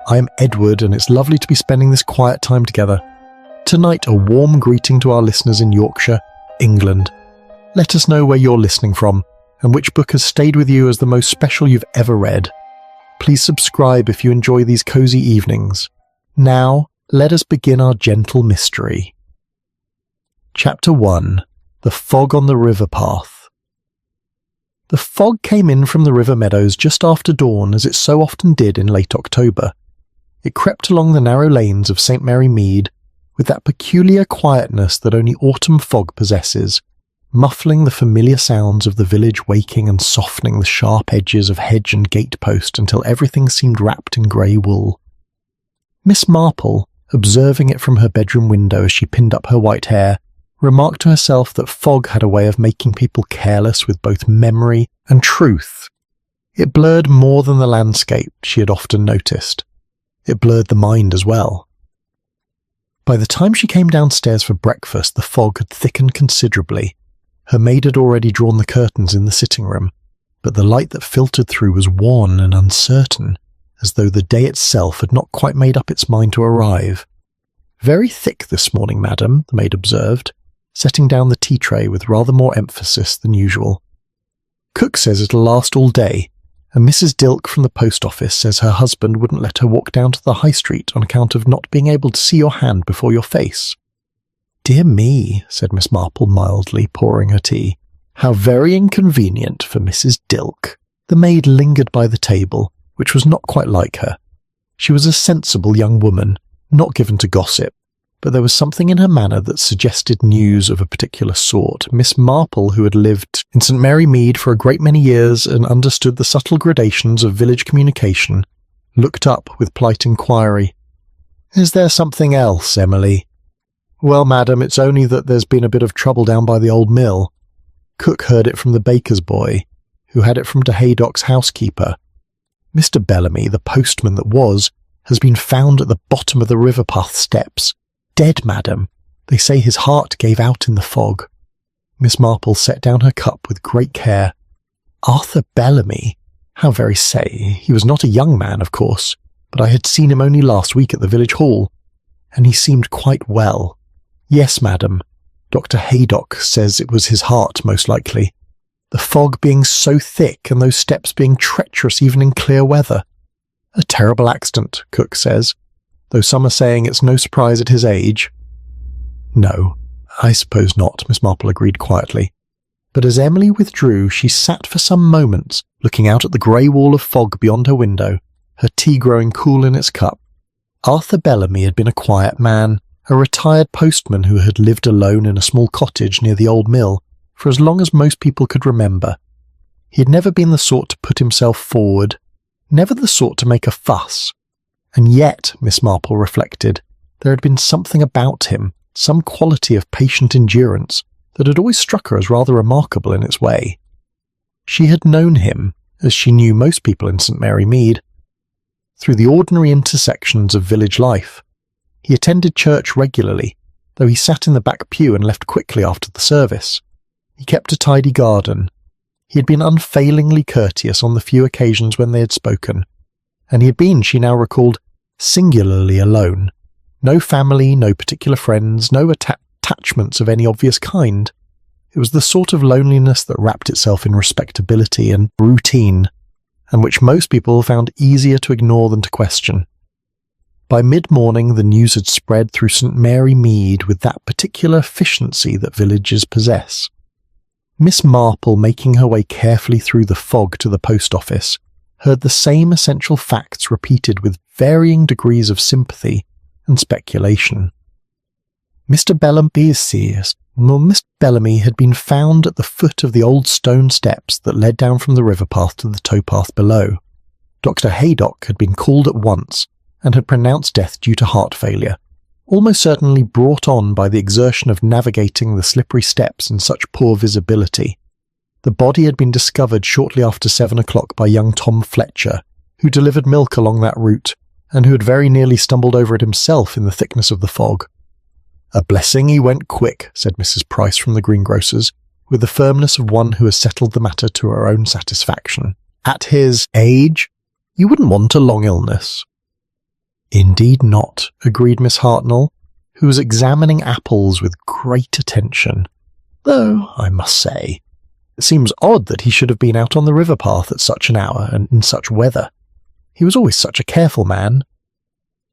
I'm Edward, and it's lovely to be spending this quiet time together. Tonight, a warm greeting to our listeners in Yorkshire, England. Let us know where you're listening from, and which book has stayed with you as the most special you've ever read. Please subscribe if you enjoy these cozy evenings. Now, let us begin our gentle mystery. Chapter 1. The Fog on the River Path. The fog came in from the river meadows just after dawn, as it so often did in late October. It crept along the narrow lanes of St. Mary Mead with that peculiar quietness that only autumn fog possesses, muffling the familiar sounds of the village waking and softening the sharp edges of hedge and gatepost until everything seemed wrapped in grey wool. Miss Marple, observing it from her bedroom window as she pinned up her white hair, remarked to herself that fog had a way of making people careless with both memory and truth. It blurred more than the landscape, she had often noticed. It blurred the mind as well. By the time she came downstairs for breakfast, the fog had thickened considerably. Her maid had already drawn the curtains in the sitting room, but the light that filtered through was wan and uncertain, as though the day itself had not quite made up its mind to arrive. "Very thick this morning, madam," the maid observed, setting down the tea tray with rather more emphasis than usual. "Cook says it'll last all day, and Mrs. Dilke from the post office says her husband wouldn't let her walk down to the high street on account of not being able to see your hand before your face." "Dear me," said Miss Marple mildly, pouring her tea. "How very inconvenient for Mrs. Dilke." The maid lingered by the table, which was not quite like her. She was a sensible young woman, not given to gossip, but there was something in her manner that suggested news of a particular sort. Miss Marple, who had lived in St. Mary Mead for a great many years and understood the subtle gradations of village communication, looked up with polite inquiry. "Is there something else, Emily?" "Well, madam, it's only that there's been a bit of trouble down by the old mill. Cook heard it from the baker's boy, who had it from de Haydock's housekeeper. Mr. Bellamy, the postman that was, has been found at the bottom of the river path steps. Dead, madam. They say his heart gave out in the fog." Miss Marple set down her cup with great care. "Arthur Bellamy? How very say. He was not a young man, of course, but I had seen him only last week at the village hall, and he seemed quite well. Yes, madam. Dr. Haydock says it was his heart, most likely. The fog being so thick and those steps being treacherous even in clear weather. A terrible accident, Cook says, though some are saying it's no surprise at his age." "No, I suppose not," Miss Marple agreed quietly. But as Emily withdrew, she sat for some moments, looking out at the grey wall of fog beyond her window, her tea growing cool in its cup. Arthur Bellamy had been a quiet man, a retired postman who had lived alone in a small cottage near the old mill for as long as most people could remember. He had never been the sort to put himself forward, never the sort to make a fuss. And yet, Miss Marple reflected, there had been something about him, some quality of patient endurance, that had always struck her as rather remarkable in its way. She had known him, as she knew most people in St. Mary Mead, through the ordinary intersections of village life. He attended church regularly, though he sat in the back pew and left quickly after the service. He kept a tidy garden. He had been unfailingly courteous on the few occasions when they had spoken, and he had been, she now recalled, singularly alone. No family, no particular friends, no attachments of any obvious kind. It was the sort of loneliness that wrapped itself in respectability and routine, and which most people found easier to ignore than to question. By mid-morning the news had spread through St. Mary Mead with that particular efficiency that villages possess. Miss Marple, making her way carefully through the fog to the post office, heard the same essential facts repeated with varying degrees of sympathy and speculation. Mr. Bellamy had been found at the foot of the old stone steps that led down from the river path to the towpath below. Dr. Haydock had been called at once and had pronounced death due to heart failure, almost certainly brought on by the exertion of navigating the slippery steps in such poor visibility. The body had been discovered shortly after 7 o'clock by young Tom Fletcher, who delivered milk along that route, and who had very nearly stumbled over it himself in the thickness of the fog. "A blessing he went quick," said Mrs. Price from the greengrocer's, with the firmness of one who has settled the matter to her own satisfaction. "At his age, you wouldn't want a long illness." "Indeed not," agreed Miss Hartnell, who was examining apples with great attention. "Though, I must say, it seems odd that he should have been out on the river path at such an hour and in such weather. He was always such a careful man."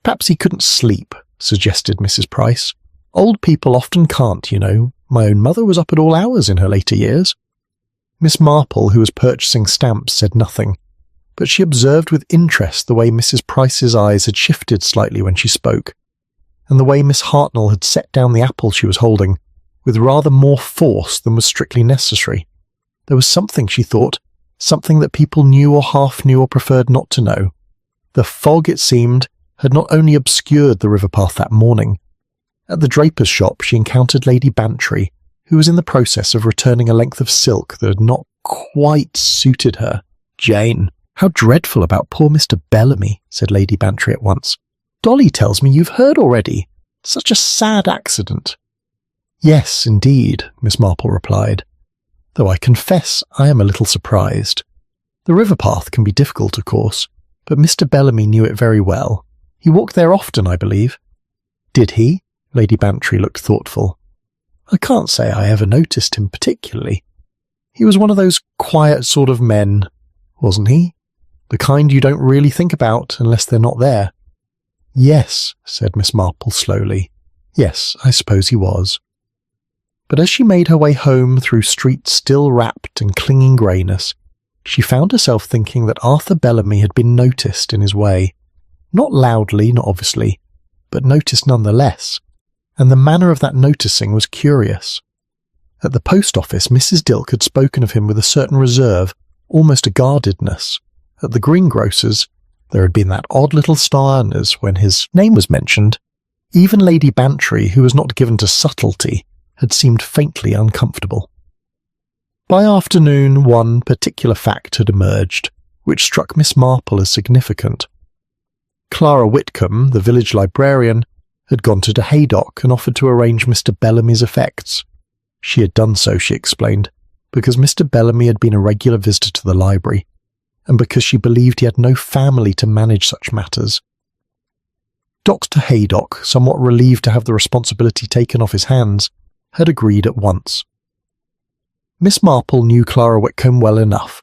"Perhaps he couldn't sleep," suggested Mrs. Price. "Old people often can't, you know. My own mother was up at all hours in her later years." Miss Marple, who was purchasing stamps, said nothing, but she observed with interest the way Mrs. Price's eyes had shifted slightly when she spoke, and the way Miss Hartnell had set down the apple she was holding with rather more force than was strictly necessary. There was something, she thought, something that people knew or half knew or preferred not to know. The fog, it seemed, had not only obscured the river path that morning. At the draper's shop she encountered Lady Bantry, who was in the process of returning a length of silk that had not quite suited her. "Jane, how dreadful about poor Mr. Bellamy," said Lady Bantry at once. "Dolly tells me you've heard already. Such a sad accident." "Yes, indeed," Miss Marple replied, "though I confess I am a little surprised. The river path can be difficult, of course, but Mr. Bellamy knew it very well. He walked there often, I believe." "Did he?" Lady Bantry looked thoughtful. "I can't say I ever noticed him particularly. He was one of those quiet sort of men, wasn't he? The kind you don't really think about unless they're not there." "Yes," said Miss Marple slowly. "Yes, I suppose he was." But as she made her way home through streets still wrapped in clinging greyness, she found herself thinking that Arthur Bellamy had been noticed in his way. Not loudly, not obviously, but noticed nonetheless, and the manner of that noticing was curious. At the post office, Mrs. Dilke had spoken of him with a certain reserve, almost a guardedness. At the greengrocer's, there had been that odd little starness when his name was mentioned. Even Lady Bantry, who was not given to subtlety, had seemed faintly uncomfortable. By afternoon, one particular fact had emerged, which struck Miss Marple as significant. Clara Whitcomb, the village librarian, had gone to Haydock and offered to arrange Mr. Bellamy's effects. She had done so, she explained, because Mr. Bellamy had been a regular visitor to the library, and because she believed he had no family to manage such matters. Dr. Haydock, somewhat relieved to have the responsibility taken off his hands, had agreed at once. Miss Marple knew Clara Whitcomb well enough.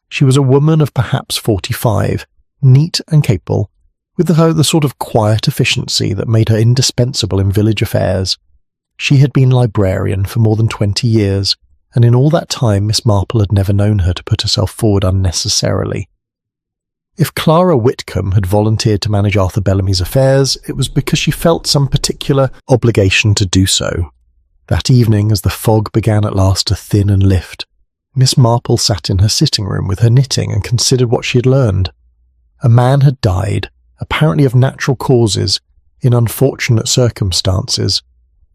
She was a woman of perhaps 45, neat and capable, with the sort of quiet efficiency that made her indispensable in village affairs. She had been librarian for more than 20 years, and in all that time Miss Marple had never known her to put herself forward unnecessarily. If Clara Whitcomb had volunteered to manage Arthur Bellamy's affairs, it was because she felt some particular obligation to do so. That evening, as the fog began at last to thin and lift, Miss Marple sat in her sitting room with her knitting and considered what she had learned. A man had died, apparently of natural causes, in unfortunate circumstances.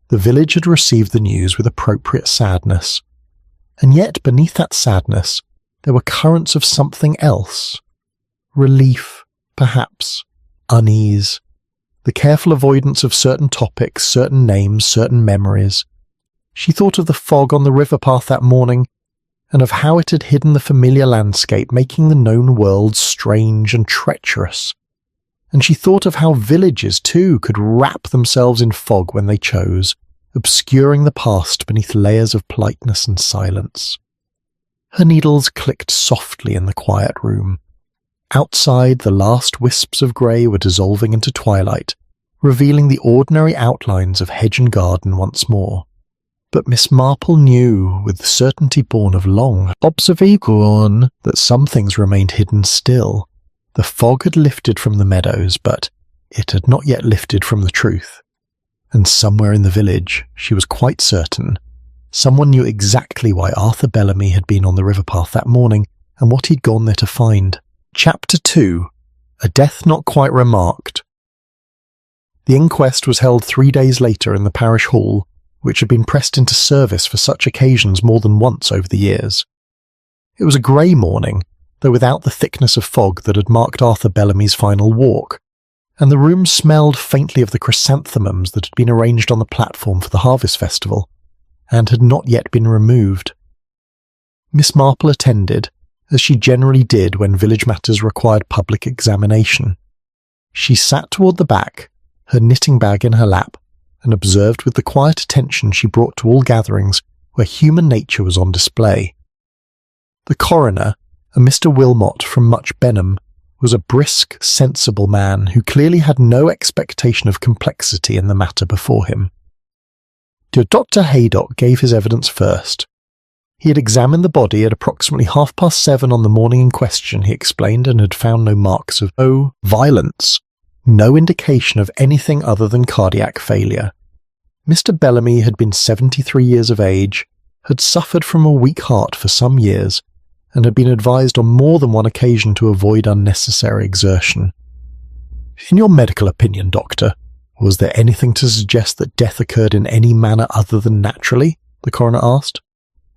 The village had received the news with appropriate sadness. And yet, beneath that sadness, there were currents of something else. Relief, perhaps. Unease. The careful avoidance of certain topics, certain names, certain memories. She thought of the fog on the river path that morning, and of how it had hidden the familiar landscape, making the known world strange and treacherous. And she thought of how villages, too, could wrap themselves in fog when they chose, obscuring the past beneath layers of politeness and silence. Her needles clicked softly in the quiet room. Outside, the last wisps of grey were dissolving into twilight, revealing the ordinary outlines of hedge and garden once more. But Miss Marple knew, with the certainty born of long observation, that some things remained hidden still. The fog had lifted from the meadows, but it had not yet lifted from the truth. And somewhere in the village, she was quite certain, someone knew exactly why Arthur Bellamy had been on the river path that morning and what he'd gone there to find. Chapter 2. A Death Not Quite Remarked. The inquest was held 3 days later in the parish hall, which had been pressed into service for such occasions more than once over the years. It was a grey morning, though without the thickness of fog that had marked Arthur Bellamy's final walk, and the room smelled faintly of the chrysanthemums that had been arranged on the platform for the harvest festival, and had not yet been removed. Miss Marple attended, as she generally did when village matters required public examination. She sat toward the back, her knitting bag in her lap, and observed with the quiet attention she brought to all gatherings where human nature was on display. The coroner, a Mr. Wilmot from Much Benham, was a brisk, sensible man who clearly had no expectation of complexity in the matter before him. Dr. Haydock gave his evidence first. He had examined the body at approximately 7:30 on the morning in question, he explained, and had found no marks of violence, no indication of anything other than cardiac failure. Mr. Bellamy had been 73 years of age, had suffered from a weak heart for some years, and had been advised on more than one occasion to avoid unnecessary exertion. In your medical opinion, Doctor, was there anything to suggest that death occurred in any manner other than naturally? The coroner asked.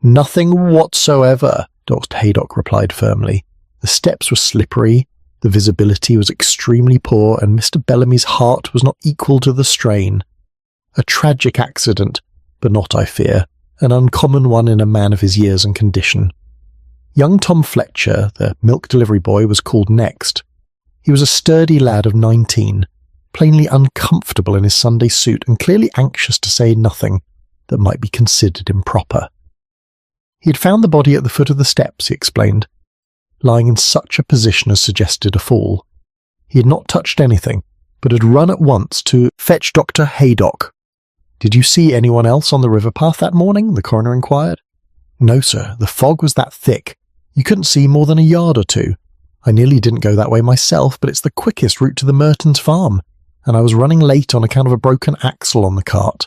Nothing whatsoever, Dr. Haydock replied firmly. The steps were slippery, the visibility was extremely poor, and Mr. Bellamy's heart was not equal to the strain. A tragic accident, but not, I fear, an uncommon one in a man of his years and condition. Young Tom Fletcher, the milk delivery boy, was called next. He was a sturdy lad of 19, plainly uncomfortable in his Sunday suit and clearly anxious to say nothing that might be considered improper. He had found the body at the foot of the steps, he explained, lying in such a position as suggested a fall. He had not touched anything, but had run at once to fetch Dr. Haydock. Did you see anyone else on the river path that morning? The coroner inquired. No, sir. The fog was that thick. You couldn't see more than a yard or two. I nearly didn't go that way myself, but it's the quickest route to the Mertons' farm, and I was running late on account of a broken axle on the cart.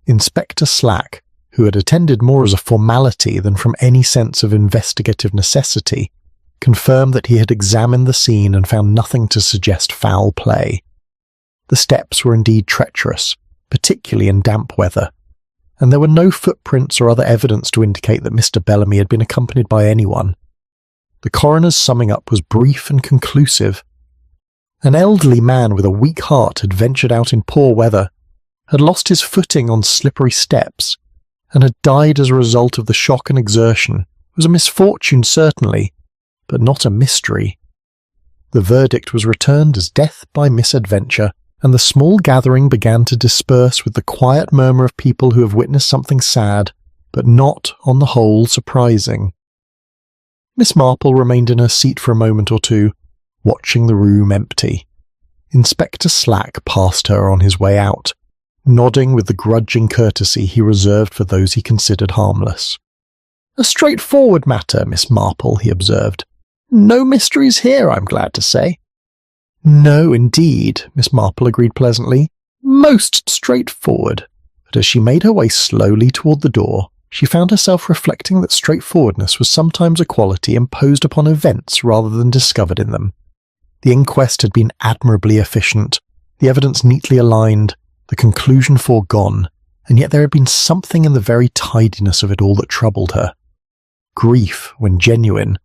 Inspector Slack, who had attended more as a formality than from any sense of investigative necessity, confirmed that he had examined the scene and found nothing to suggest foul play. The steps were indeed treacherous, particularly in damp weather, and there were no footprints or other evidence to indicate that Mr. Bellamy had been accompanied by anyone. The coroner's summing up was brief and conclusive. An elderly man with a weak heart had ventured out in poor weather, had lost his footing on slippery steps, and had died as a result of the shock and exertion. It was a misfortune, certainly, but not a mystery. The verdict was returned as death by misadventure, and the small gathering began to disperse with the quiet murmur of people who have witnessed something sad, but not, on the whole, surprising. Miss Marple remained in her seat for a moment or two, watching the room empty. Inspector Slack passed her on his way out, nodding with the grudging courtesy he reserved for those he considered harmless. A straightforward matter, Miss Marple, he observed. No mysteries here, I'm glad to say. No, indeed, Miss Marple agreed pleasantly. Most straightforward. But as she made her way slowly toward the door, she found herself reflecting that straightforwardness was sometimes a quality imposed upon events rather than discovered in them. The inquest had been admirably efficient, the evidence neatly aligned, the conclusion foregone, and yet there had been something in the very tidiness of it all that troubled her. Grief, when genuine,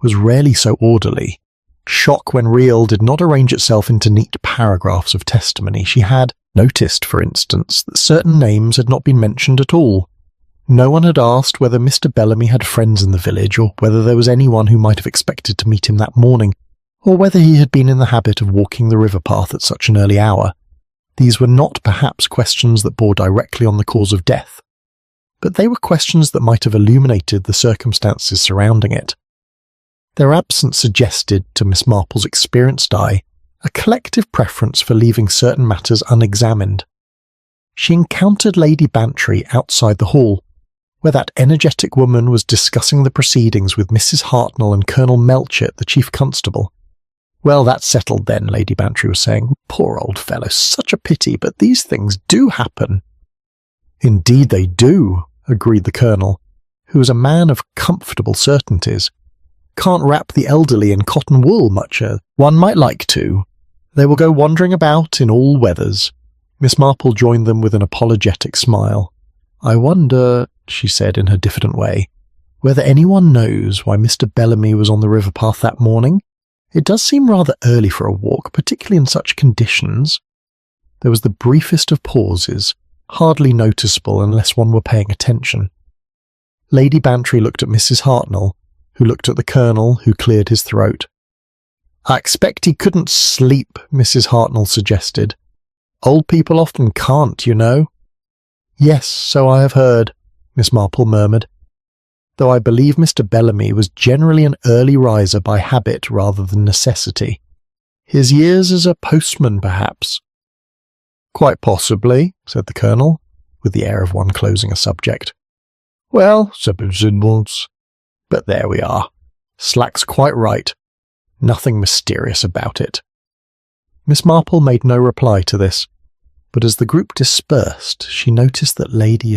was rarely so orderly. Shock, when real, did not arrange itself into neat paragraphs of testimony. She had noticed, for instance, that certain names had not been mentioned at all. No one had asked whether Mr. Bellamy had friends in the village, or whether there was anyone who might have expected to meet him that morning, or whether he had been in the habit of walking the river path at such an early hour. These were not perhaps questions that bore directly on the cause of death, but they were questions that might have illuminated the circumstances surrounding it. Their absence suggested, to Miss Marple's experienced eye, a collective preference for leaving certain matters unexamined. She encountered Lady Bantry outside the hall, where that energetic woman was discussing the proceedings with Mrs. Hartnell and Colonel Melchett, the chief constable. Well, that's settled then, Lady Bantry was saying. Poor old fellow, such a pity, but these things do happen. Indeed they do, agreed the Colonel, who was a man of comfortable certainties. Can't wrap the elderly in cotton wool much, one might like to. They will go wandering about in all weathers. Miss Marple joined them with an apologetic smile. I wonder, she said in her diffident way, whether anyone knows why Mr. Bellamy was on the river path that morning? It does seem rather early for a walk, particularly in such conditions. There was the briefest of pauses, hardly noticeable unless one were paying attention. Lady Bantry looked at Mrs. Hartnell, who looked at the Colonel, who cleared his throat. I expect he couldn't sleep, Mrs. Hartnell suggested. Old people often can't, you know. Yes, so I have heard, Miss Marple murmured, though I believe Mr. Bellamy was generally an early riser by habit rather than necessity. His years as a postman, perhaps. Quite possibly, said the Colonel, with the air of one closing a subject. Well, suppose it was. But there we are. Slack's quite right. Nothing mysterious about it. Miss Marple made no reply to this, but as the group dispersed, she noticed that Lady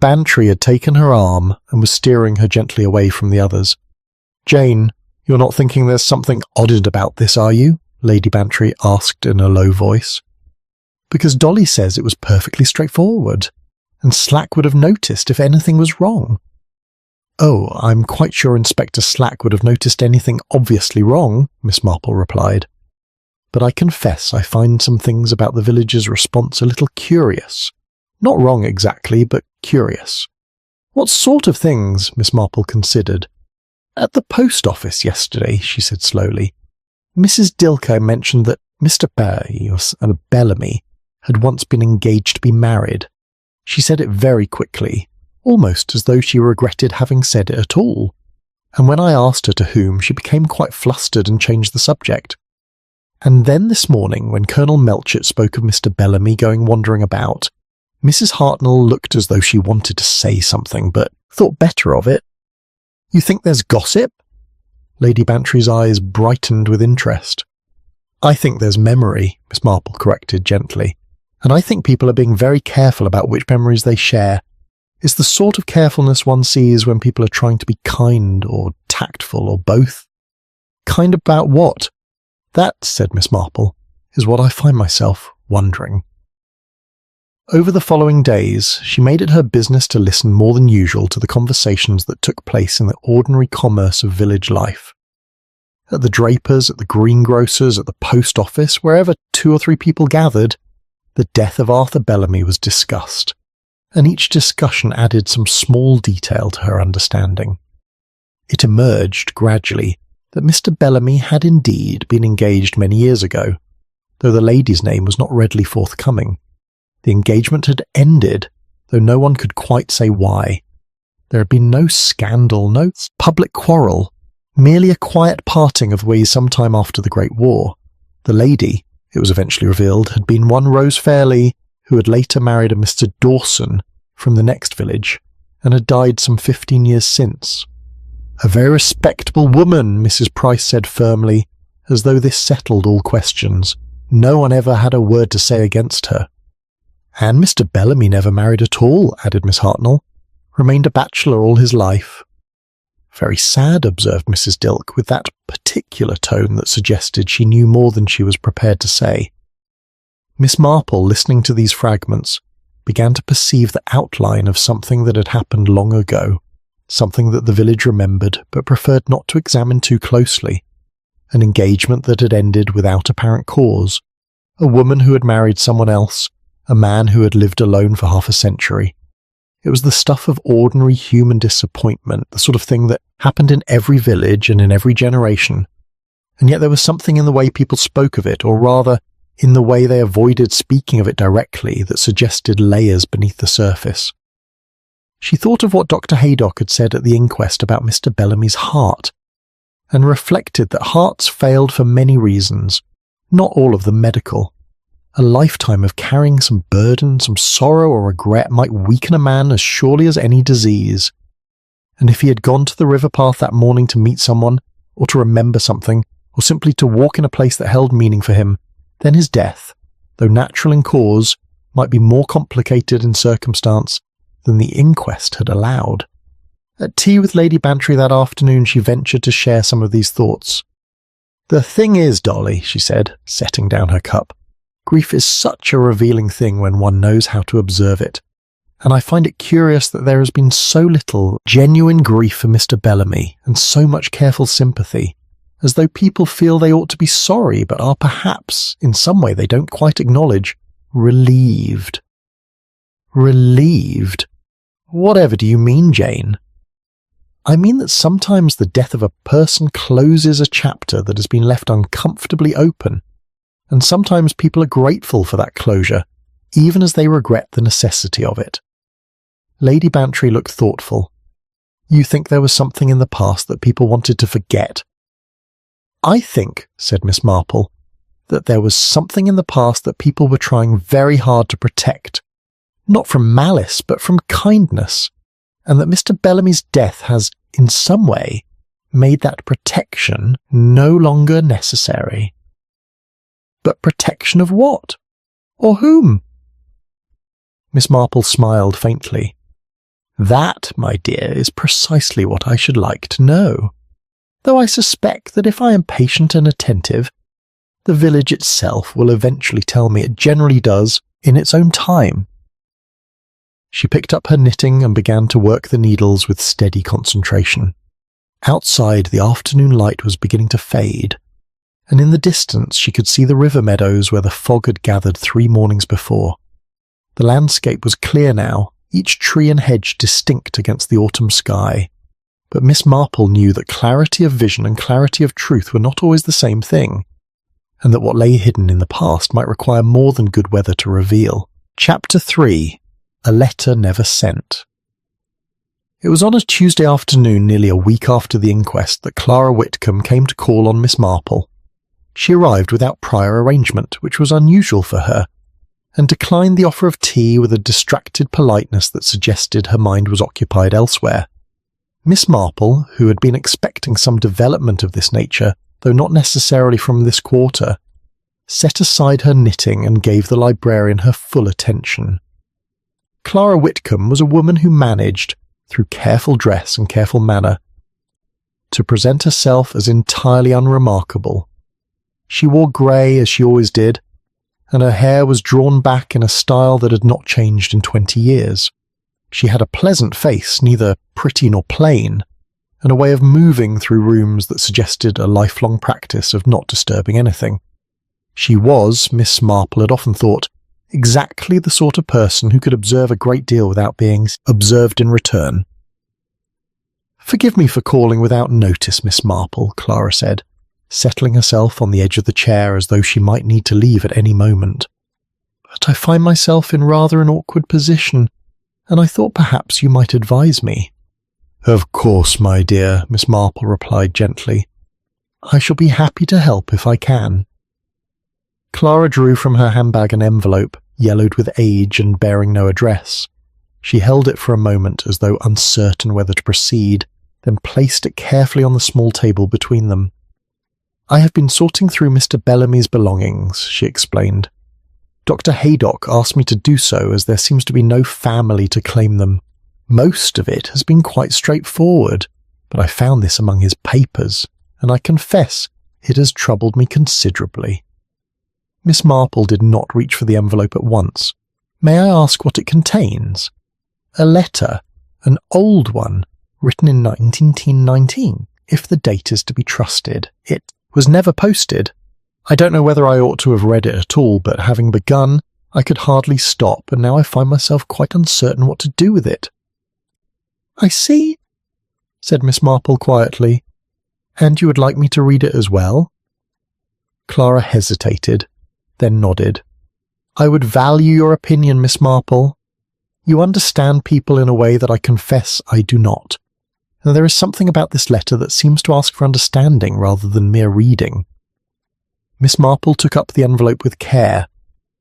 Bantry had taken her arm and was steering her gently away from the others. Jane, you're not thinking there's something odd about this, are you? Lady Bantry asked in a low voice. Because Dolly says it was perfectly straightforward, and Slack would have noticed if anything was wrong. Oh, I'm quite sure Inspector Slack would have noticed anything obviously wrong, Miss Marple replied. But I confess I find some things about the villagers' response a little curious. Not wrong exactly, but curious. What sort of things? Miss Marple considered. At the post office yesterday, she said slowly, Mrs. Dilke mentioned that Mr. Bellamy had once been engaged to be married. She said it very quickly, almost as though she regretted having said it at all. And when I asked her to whom, she became quite flustered and changed the subject. And then this morning, when Colonel Melchett spoke of Mr. Bellamy going wandering about, Mrs. Hartnell looked as though she wanted to say something, but thought better of it. You think there's gossip? Lady Bantry's eyes brightened with interest. I think there's memory, Miss Marple corrected gently, and I think people are being very careful about which memories they share. It's the sort of carefulness one sees when people are trying to be kind or tactful or both. Kind about what? That, said Miss Marple, is what I find myself wondering. Over the following days, she made it her business to listen more than usual to the conversations that took place in the ordinary commerce of village life. At the draper's, at the greengrocer's, at the post office, wherever 2 or 3 people gathered, the death of Arthur Bellamy was discussed, and each discussion added some small detail to her understanding. It emerged, gradually, that Mr. Bellamy had indeed been engaged many years ago, though the lady's name was not readily forthcoming. The engagement had ended, though no one could quite say why. There had been no scandal, no public quarrel, merely a quiet parting of ways some time after the Great War. The lady, it was eventually revealed, had been one Rose Fairley, who had later married a Mr. Dawson from the next village, and had died some 15 years since. A very respectable woman, Mrs. Price said firmly, as though this settled all questions. No one ever had a word to say against her. And Mr. Bellamy never married at all, added Miss Hartnell. Remained a bachelor all his life. Very sad, observed Mrs. Dilke, with that particular tone that suggested she knew more than she was prepared to say. Miss Marple, listening to these fragments, began to perceive the outline of something that had happened long ago, something that the village remembered but preferred not to examine too closely, an engagement that had ended without apparent cause, a woman who had married someone else, a man who had lived alone for half a century. It was the stuff of ordinary human disappointment, the sort of thing that happened in every village and in every generation, and yet there was something in the way people spoke of it, or rather, in the way they avoided speaking of it directly, that suggested layers beneath the surface. She thought of what Dr. Haydock had said at the inquest about Mr. Bellamy's heart, and reflected that hearts failed for many reasons, not all of them medical. A lifetime of carrying some burden, some sorrow or regret might weaken a man as surely as any disease. And if he had gone to the river path that morning to meet someone, or to remember something, or simply to walk in a place that held meaning for him, then his death, though natural in cause, might be more complicated in circumstance than the inquest had allowed. At tea with Lady Bantry that afternoon she ventured to share some of these thoughts. "The thing is, Dolly," she said, setting down her cup, "grief is such a revealing thing when one knows how to observe it, and I find it curious that there has been so little genuine grief for Mr. Bellamy, and so much careful sympathy, as though people feel they ought to be sorry, but are perhaps, in some way they don't quite acknowledge, relieved." "Relieved? Whatever do you mean, Jane?" I mean that sometimes the death of a person closes a chapter that has been left uncomfortably open, and sometimes people are grateful for that closure, even as they regret the necessity of it. Lady Bantry looked thoughtful. You think there was something in the past that people wanted to forget? I think, said Miss Marple, that there was something in the past that people were trying very hard to protect, not from malice but from kindness, and that Mr. Bellamy's death has, in some way, made that protection no longer necessary. But protection of what? Or whom? Miss Marple smiled faintly. That, my dear, is precisely what I should like to know, though I suspect that if I am patient and attentive, the village itself will eventually tell me it generally does in its own time. She picked up her knitting and began to work the needles with steady concentration. Outside, the afternoon light was beginning to fade, and in the distance she could see the river meadows where the fog had gathered 3 mornings before. The landscape was clear now, each tree and hedge distinct against the autumn sky, but Miss Marple knew that clarity of vision and clarity of truth were not always the same thing, and that what lay hidden in the past might require more than good weather to reveal. Chapter 3. A Letter Never Sent. It was on a Tuesday afternoon nearly a week after the inquest that Clara Whitcomb came to call on Miss Marple. She arrived without prior arrangement, which was unusual for her, and declined the offer of tea with a distracted politeness that suggested her mind was occupied elsewhere. Miss Marple, who had been expecting some development of this nature, though not necessarily from this quarter, set aside her knitting and gave the librarian her full attention. Clara Whitcomb was a woman who managed, through careful dress and careful manner, to present herself as entirely unremarkable. She wore grey as she always did, and her hair was drawn back in a style that had not changed in 20 years. She had a pleasant face, neither pretty nor plain, and a way of moving through rooms that suggested a lifelong practice of not disturbing anything. She was, Miss Marple had often thought, exactly the sort of person who could observe a great deal without being observed in return. "Forgive me for calling without notice, Miss Marple," Clara said, settling herself on the edge of the chair as though she might need to leave at any moment. "But I find myself in rather an awkward position, and I thought perhaps you might advise me." "Of course, my dear," Miss Marple replied gently. "I shall be happy to help if I can." Clara drew from her handbag an envelope, yellowed with age and bearing no address. She held it for a moment as though uncertain whether to proceed, then placed it carefully on the small table between them. "I have been sorting through Mr. Bellamy's belongings," she explained. "Dr. Haydock asked me to do so as there seems to be no family to claim them. Most of it has been quite straightforward, but I found this among his papers, and I confess it has troubled me considerably." Miss Marple did not reach for the envelope at once. "May I ask what it contains?" "A letter, an old one, written in 1919, if the date is to be trusted. It was never posted. I don't know whether I ought to have read it at all, but having begun, I could hardly stop, and now I find myself quite uncertain what to do with it." "I see," said Miss Marple quietly. "And you would like me to read it as well?" Clara hesitated, then nodded. "I would value your opinion, Miss Marple. You understand people in a way that I confess I do not, and there is something about this letter that seems to ask for understanding rather than mere reading." Miss Marple took up the envelope with care.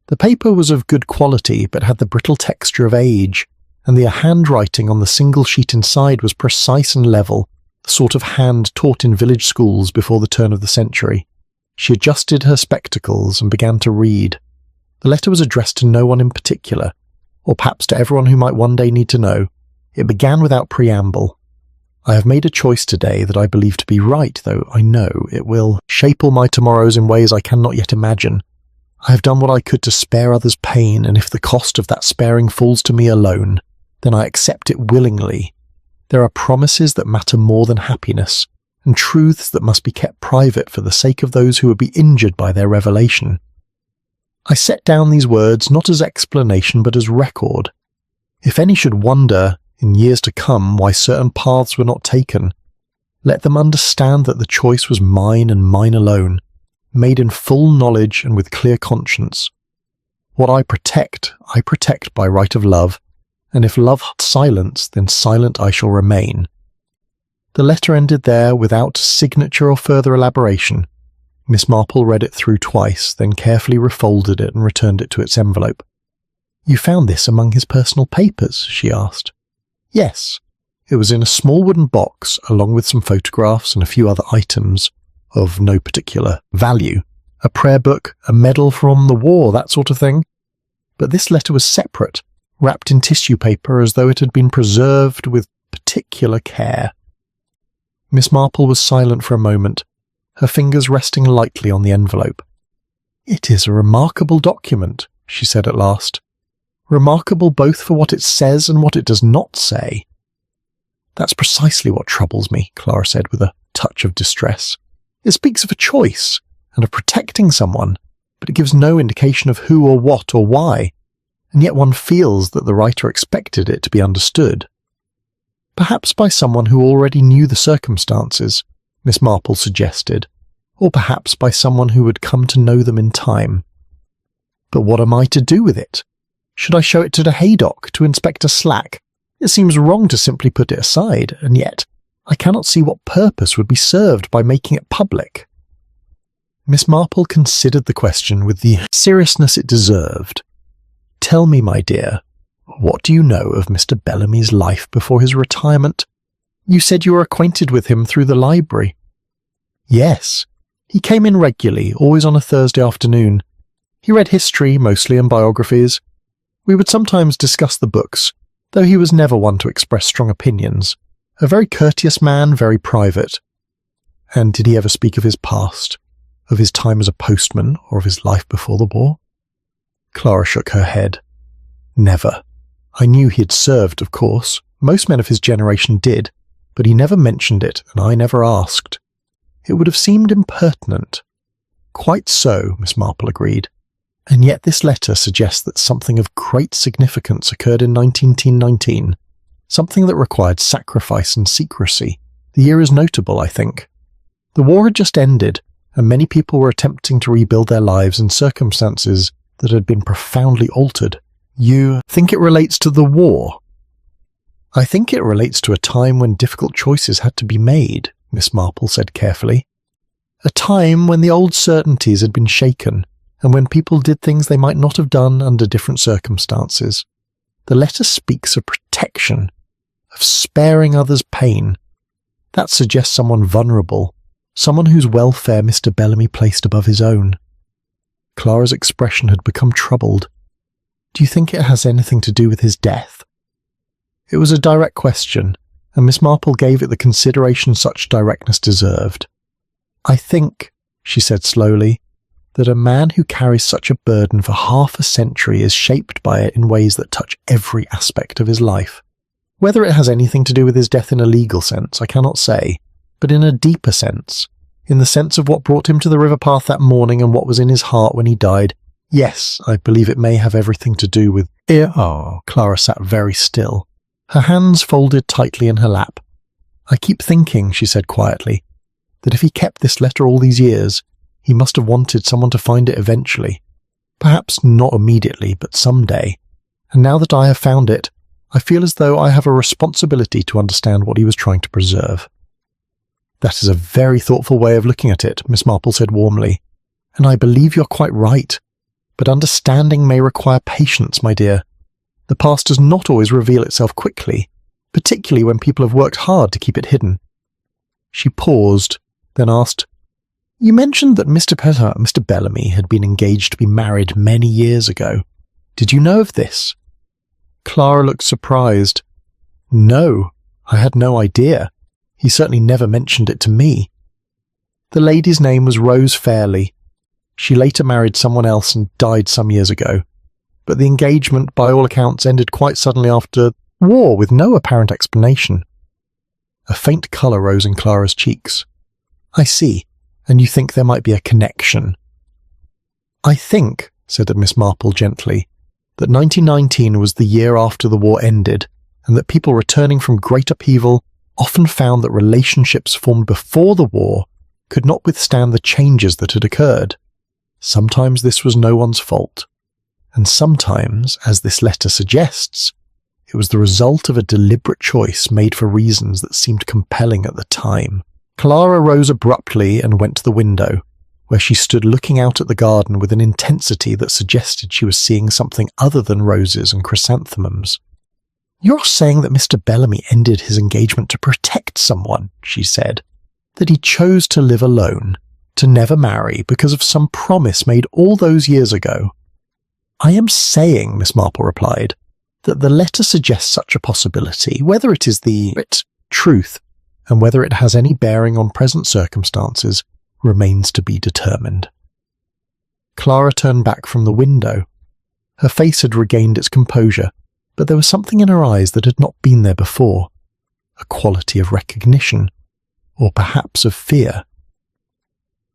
The paper was of good quality, but had the brittle texture of age, and the handwriting on the single sheet inside was precise and level, the sort of hand taught in village schools before the turn of the century. She adjusted her spectacles and began to read. The letter was addressed to no one in particular, or perhaps to everyone who might one day need to know. It began without preamble. "I have made a choice today that I believe to be right, though I know it will shape all my tomorrows in ways I cannot yet imagine. I have done what I could to spare others pain, and if the cost of that sparing falls to me alone, then I accept it willingly. There are promises that matter more than happiness, and truths that must be kept private for the sake of those who would be injured by their revelation. I set down these words not as explanation but as record. If any should wonder, in years to come, why certain paths were not taken. Let them understand that the choice was mine and mine alone, made in full knowledge and with clear conscience. What I protect by right of love, and if love silence, then silent I shall remain." The letter ended there without signature or further elaboration. Miss Marple read it through twice, then carefully refolded it and returned it to its envelope. "You found this among his personal papers?" she asked. "Yes. It was in a small wooden box, along with some photographs and a few other items of no particular value. A prayer book, a medal from the war, that sort of thing. But this letter was separate, wrapped in tissue paper as though it had been preserved with particular care." Miss Marple was silent for a moment, her fingers resting lightly on the envelope. "It is a remarkable document," she said at last. "Remarkable both for what it says and what it does not say." "That's precisely what troubles me," Clara said with a touch of distress. "It speaks of a choice, and of protecting someone, but it gives no indication of who or what or why, and yet one feels that the writer expected it to be understood." "Perhaps by someone who already knew the circumstances," Miss Marple suggested, "or perhaps by someone who would come to know them in time." "But what am I to do with it? Should I show it to the Haydock, to Inspector Slack? It seems wrong to simply put it aside, and yet I cannot see what purpose would be served by making it public." Miss Marple considered the question with the seriousness it deserved. "Tell me, my dear, what do you know of Mr. Bellamy's life before his retirement? You said you were acquainted with him through the library." "Yes. He came in regularly, always on a Thursday afternoon. He read history, mostly, and biographies. We would sometimes discuss the books, though he was never one to express strong opinions. A very courteous man, very private." "And did he ever speak of his past? Of his time as a postman, or of his life before the war?" Clara shook her head. "Never. I knew he had served, of course. Most men of his generation did, but he never mentioned it, and I never asked. It would have seemed impertinent." "Quite so," Miss Marple agreed. "And yet this letter suggests that something of great significance occurred in 1919, something that required sacrifice and secrecy. The year is notable, I think. The war had just ended, and many people were attempting to rebuild their lives in circumstances that had been profoundly altered. You think it relates to the war?" "I think it relates to a time when difficult choices had to be made," Miss Marple said carefully. "A time when the old certainties had been shaken, and when people did things they might not have done under different circumstances. The letter speaks of protection, of sparing others pain. That suggests someone vulnerable, someone whose welfare Mr. Bellamy placed above his own." Clara's expression had become troubled. "Do you think it has anything to do with his death?" It was a direct question, and Miss Marple gave it the consideration such directness deserved. "I think," she said slowly, "that a man who carries such a burden for half a century is shaped by it in ways that touch every aspect of his life. Whether it has anything to do with his death in a legal sense, I cannot say, but in a deeper sense, in the sense of what brought him to the river path that morning and what was in his heart when he died, yes, I believe it may have everything to do with—" Clara sat very still, her hands folded tightly in her lap. "I keep thinking," she said quietly, "that if he kept this letter all these years, he must have wanted someone to find it eventually. Perhaps not immediately, but some day. And now that I have found it, I feel as though I have a responsibility to understand what he was trying to preserve." "That is a very thoughtful way of looking at it," Miss Marple said warmly, "and I believe you're quite right. But understanding may require patience, my dear. The past does not always reveal itself quickly, particularly when people have worked hard to keep it hidden." She paused, then asked, "You mentioned that Mr. Bellamy had been engaged to be married many years ago. Did you know of this?" Clara looked surprised. "No, I had no idea. He certainly never mentioned it to me." "The lady's name was Rose Fairley. She later married someone else and died some years ago. But the engagement, by all accounts, ended quite suddenly after war with no apparent explanation." A faint colour rose in Clara's cheeks. "I see. And you think there might be a connection?" "I think," said Miss Marple gently, "that 1919 was the year after the war ended, and that people returning from great upheaval often found that relationships formed before the war could not withstand the changes that had occurred. Sometimes this was no one's fault, and sometimes, as this letter suggests, it was the result of a deliberate choice made for reasons that seemed compelling at the time. Clara rose abruptly and went to the window, where she stood looking out at the garden with an intensity that suggested she was seeing something other than roses and chrysanthemums. "You're saying that Mr. Bellamy ended his engagement to protect someone," she said. "That he chose to live alone, to never marry because of some promise made all those years ago." "I am saying," Miss Marple replied, "that the letter suggests such a possibility. Whether it is the truth, and whether it has any bearing on present circumstances, remains to be determined." Clara turned back from the window. Her face had regained its composure, but there was something in her eyes that had not been there before, a quality of recognition, or perhaps of fear.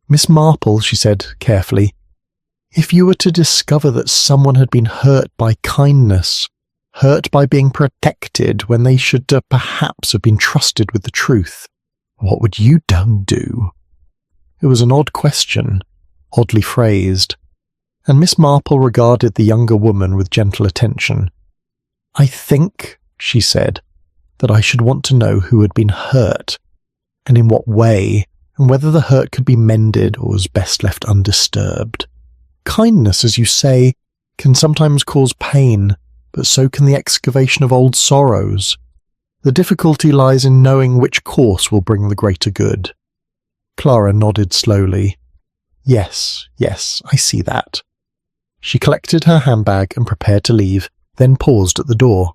"Miss Marple," she said carefully, "if you were to discover that someone had been hurt by kindness, hurt by being protected when they should perhaps have been trusted with the truth, what would you do?" It was an odd question, oddly phrased, and Miss Marple regarded the younger woman with gentle attention. "I think," she said, "that I should want to know who had been hurt, and in what way, and whether the hurt could be mended or was best left undisturbed. Kindness, as you say, can sometimes cause pain, but so can the excavation of old sorrows. The difficulty lies in knowing which course will bring the greater good." Clara nodded slowly. Yes, I see that." She collected her handbag and prepared to leave, then paused at the door.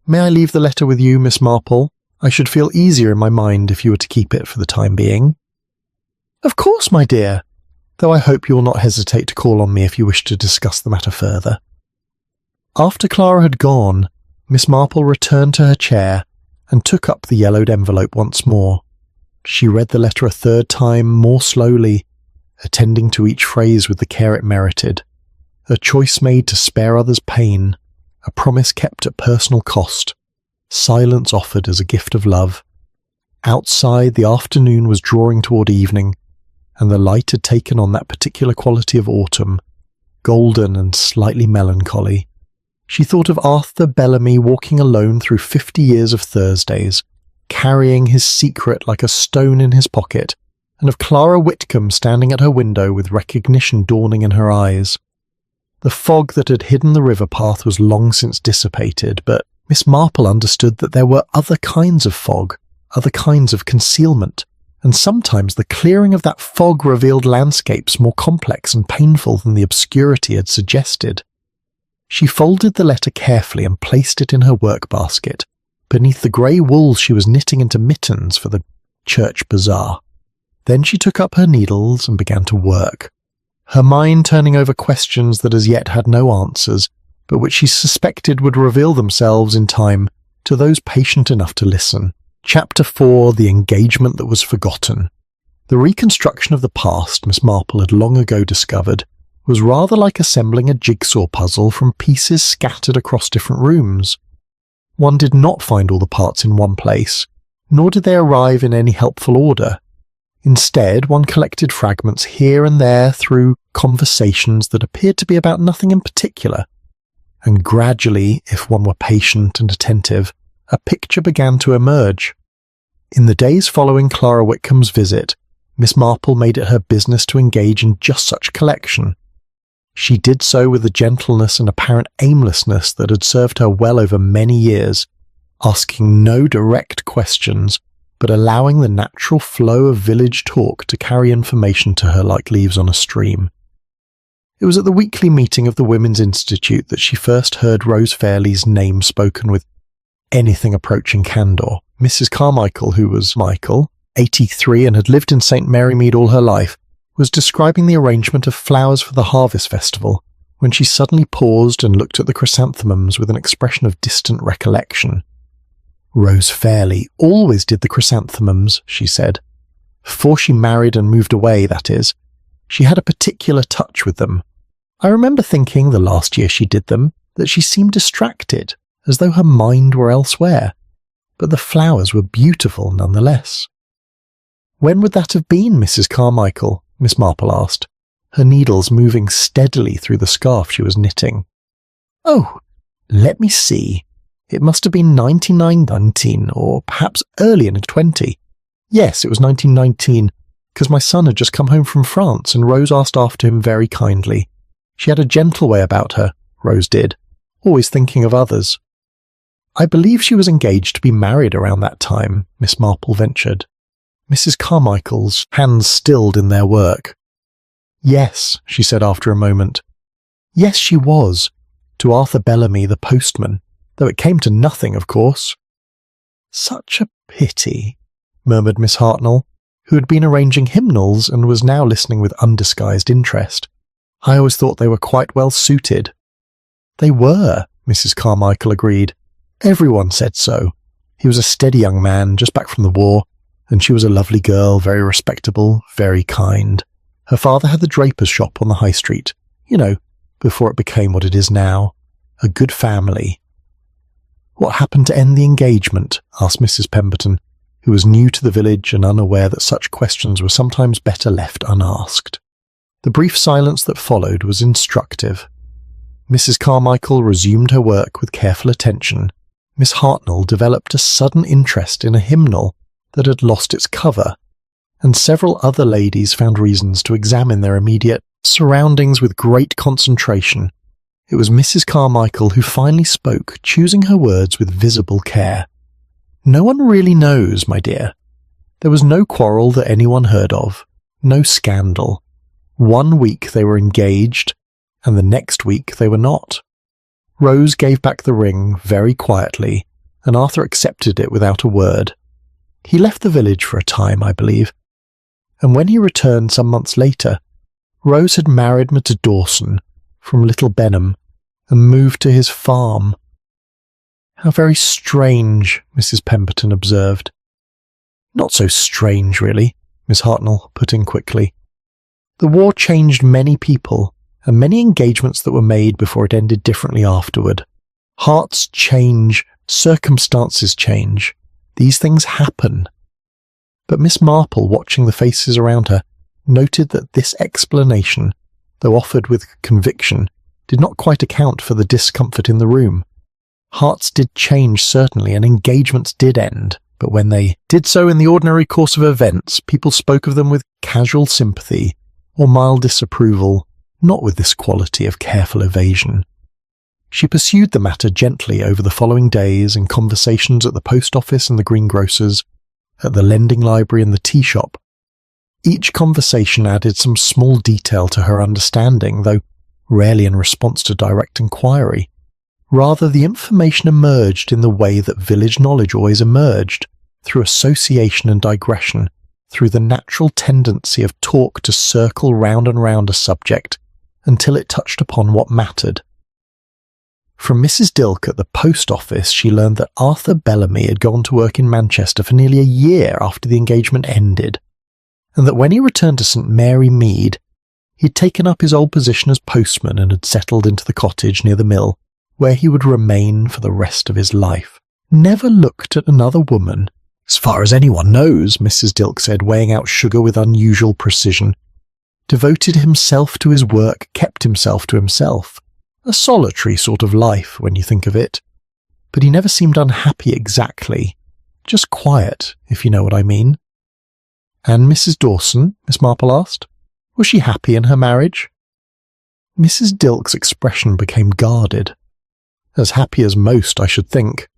"May I leave the letter with you, Miss Marple? I should feel easier in my mind if you were to keep it for the time being." "Of course, my dear, though I hope you will not hesitate to call on me if you wish to discuss the matter further." After Clara had gone, Miss Marple returned to her chair and took up the yellowed envelope once more. She read the letter a third time, more slowly, attending to each phrase with the care it merited. A choice made to spare others pain, a promise kept at personal cost, silence offered as a gift of love. Outside, the afternoon was drawing toward evening, and the light had taken on that particular quality of autumn, golden and slightly melancholy. She thought of Arthur Bellamy walking alone through 50 years of Thursdays, carrying his secret like a stone in his pocket, and of Clara Whitcomb standing at her window with recognition dawning in her eyes. The fog that had hidden the river path was long since dissipated, but Miss Marple understood that there were other kinds of fog, other kinds of concealment, and sometimes the clearing of that fog revealed landscapes more complex and painful than the obscurity had suggested. She folded the letter carefully and placed it in her work basket, beneath the grey wool she was knitting into mittens for the church bazaar. Then she took up her needles and began to work, her mind turning over questions that as yet had no answers, but which she suspected would reveal themselves in time to those patient enough to listen. Chapter 4: The Engagement That Was Forgotten. The reconstruction of the past, Miss Marple had long ago discovered, was rather like assembling a jigsaw puzzle from pieces scattered across different rooms. One did not find all the parts in one place, nor did they arrive in any helpful order. Instead, one collected fragments here and there through conversations that appeared to be about nothing in particular, and gradually, if one were patient and attentive, a picture began to emerge. In the days following Clara Whitcomb's visit, Miss Marple made it her business to engage in just such a collection. She did so with the gentleness and apparent aimlessness that had served her well over many years, asking no direct questions, but allowing the natural flow of village talk to carry information to her like leaves on a stream. It was at the weekly meeting of the Women's Institute that she first heard Rose Fairley's name spoken with anything approaching candour. Mrs. Carmichael, who was Michael, 83, and had lived in St. Marymead all her life, was describing the arrangement of flowers for the harvest festival, when she suddenly paused and looked at the chrysanthemums with an expression of distant recollection. Rose Fairley always did the chrysanthemums, she said. Before she married and moved away, that is. She had a particular touch with them. I remember thinking, the last year she did them, that she seemed distracted, as though her mind were elsewhere, but the flowers were beautiful nonetheless. "When would that have been, Mrs. Carmichael?" Miss Marple asked, her needles moving steadily through the scarf she was knitting. "Oh, let me see. It must have been 1919, or perhaps early in 20. Yes, it was 1919, because my son had just come home from France and Rose asked after him very kindly. She had a gentle way about her, Rose did, always thinking of others." "I believe she was engaged to be married around that time," Miss Marple ventured. Mrs. Carmichael's hands stilled in their work. "Yes," she said after a moment. "Yes, she was, to Arthur Bellamy, the postman, though it came to nothing, of course." "Such a pity," murmured Miss Hartnell, who had been arranging hymnals and was now listening with undisguised interest. "I always thought they were quite well suited." "They were," Mrs. Carmichael agreed. "Everyone said so. He was a steady young man, just back from the war, and she was a lovely girl, very respectable, very kind. Her father had the draper's shop on the high street, before it became what it is now. A good family." "What happened to end the engagement?" asked Mrs. Pemberton, who was new to the village and unaware that such questions were sometimes better left unasked. The brief silence that followed was instructive. Mrs. Carmichael resumed her work with careful attention. Miss Hartnell developed a sudden interest in a hymnal that had lost its cover, and several other ladies found reasons to examine their immediate surroundings with great concentration. It was Mrs. Carmichael who finally spoke, choosing her words with visible care. "No one really knows, my dear. There was no quarrel that anyone heard of, no scandal. 1 week they were engaged, and the next week they were not. Rose gave back the ring very quietly, and Arthur accepted it without a word. He left the village for a time, I believe, and when he returned some months later, Rose had married Mr. Dawson from Little Benham and moved to his farm." "How very strange," Mrs. Pemberton observed. "Not so strange, really," Miss Hartnell put in quickly. "The war changed many people, and many engagements that were made before it ended differently afterward. Hearts change, circumstances change. These things happen." But Miss Marple, watching the faces around her, noted that this explanation, though offered with conviction, did not quite account for the discomfort in the room. Hearts did change, certainly, and engagements did end, but when they did so in the ordinary course of events, people spoke of them with casual sympathy or mild disapproval, not with this quality of careful evasion. She pursued the matter gently over the following days in conversations at the post office and the greengrocer's, at the lending library and the tea shop. Each conversation added some small detail to her understanding, though rarely in response to direct inquiry. Rather, the information emerged in the way that village knowledge always emerged, through association and digression, through the natural tendency of talk to circle round and round a subject until it touched upon what mattered. From Mrs. Dilke at the post office, she learned that Arthur Bellamy had gone to work in Manchester for nearly a year after the engagement ended, and that when he returned to St. Mary Mead, he'd taken up his old position as postman and had settled into the cottage near the mill, where he would remain for the rest of his life. "Never looked at another woman, as far as anyone knows," Mrs. Dilke said, weighing out sugar with unusual precision. "Devoted himself to his work, kept himself to himself. A solitary sort of life, when you think of it. But he never seemed unhappy exactly. Just quiet, if you know what I mean." "And Mrs. Dawson?" Miss Marple asked. "Was she happy in her marriage?" Mrs. Dilke's expression became guarded. "As happy as most, I should think.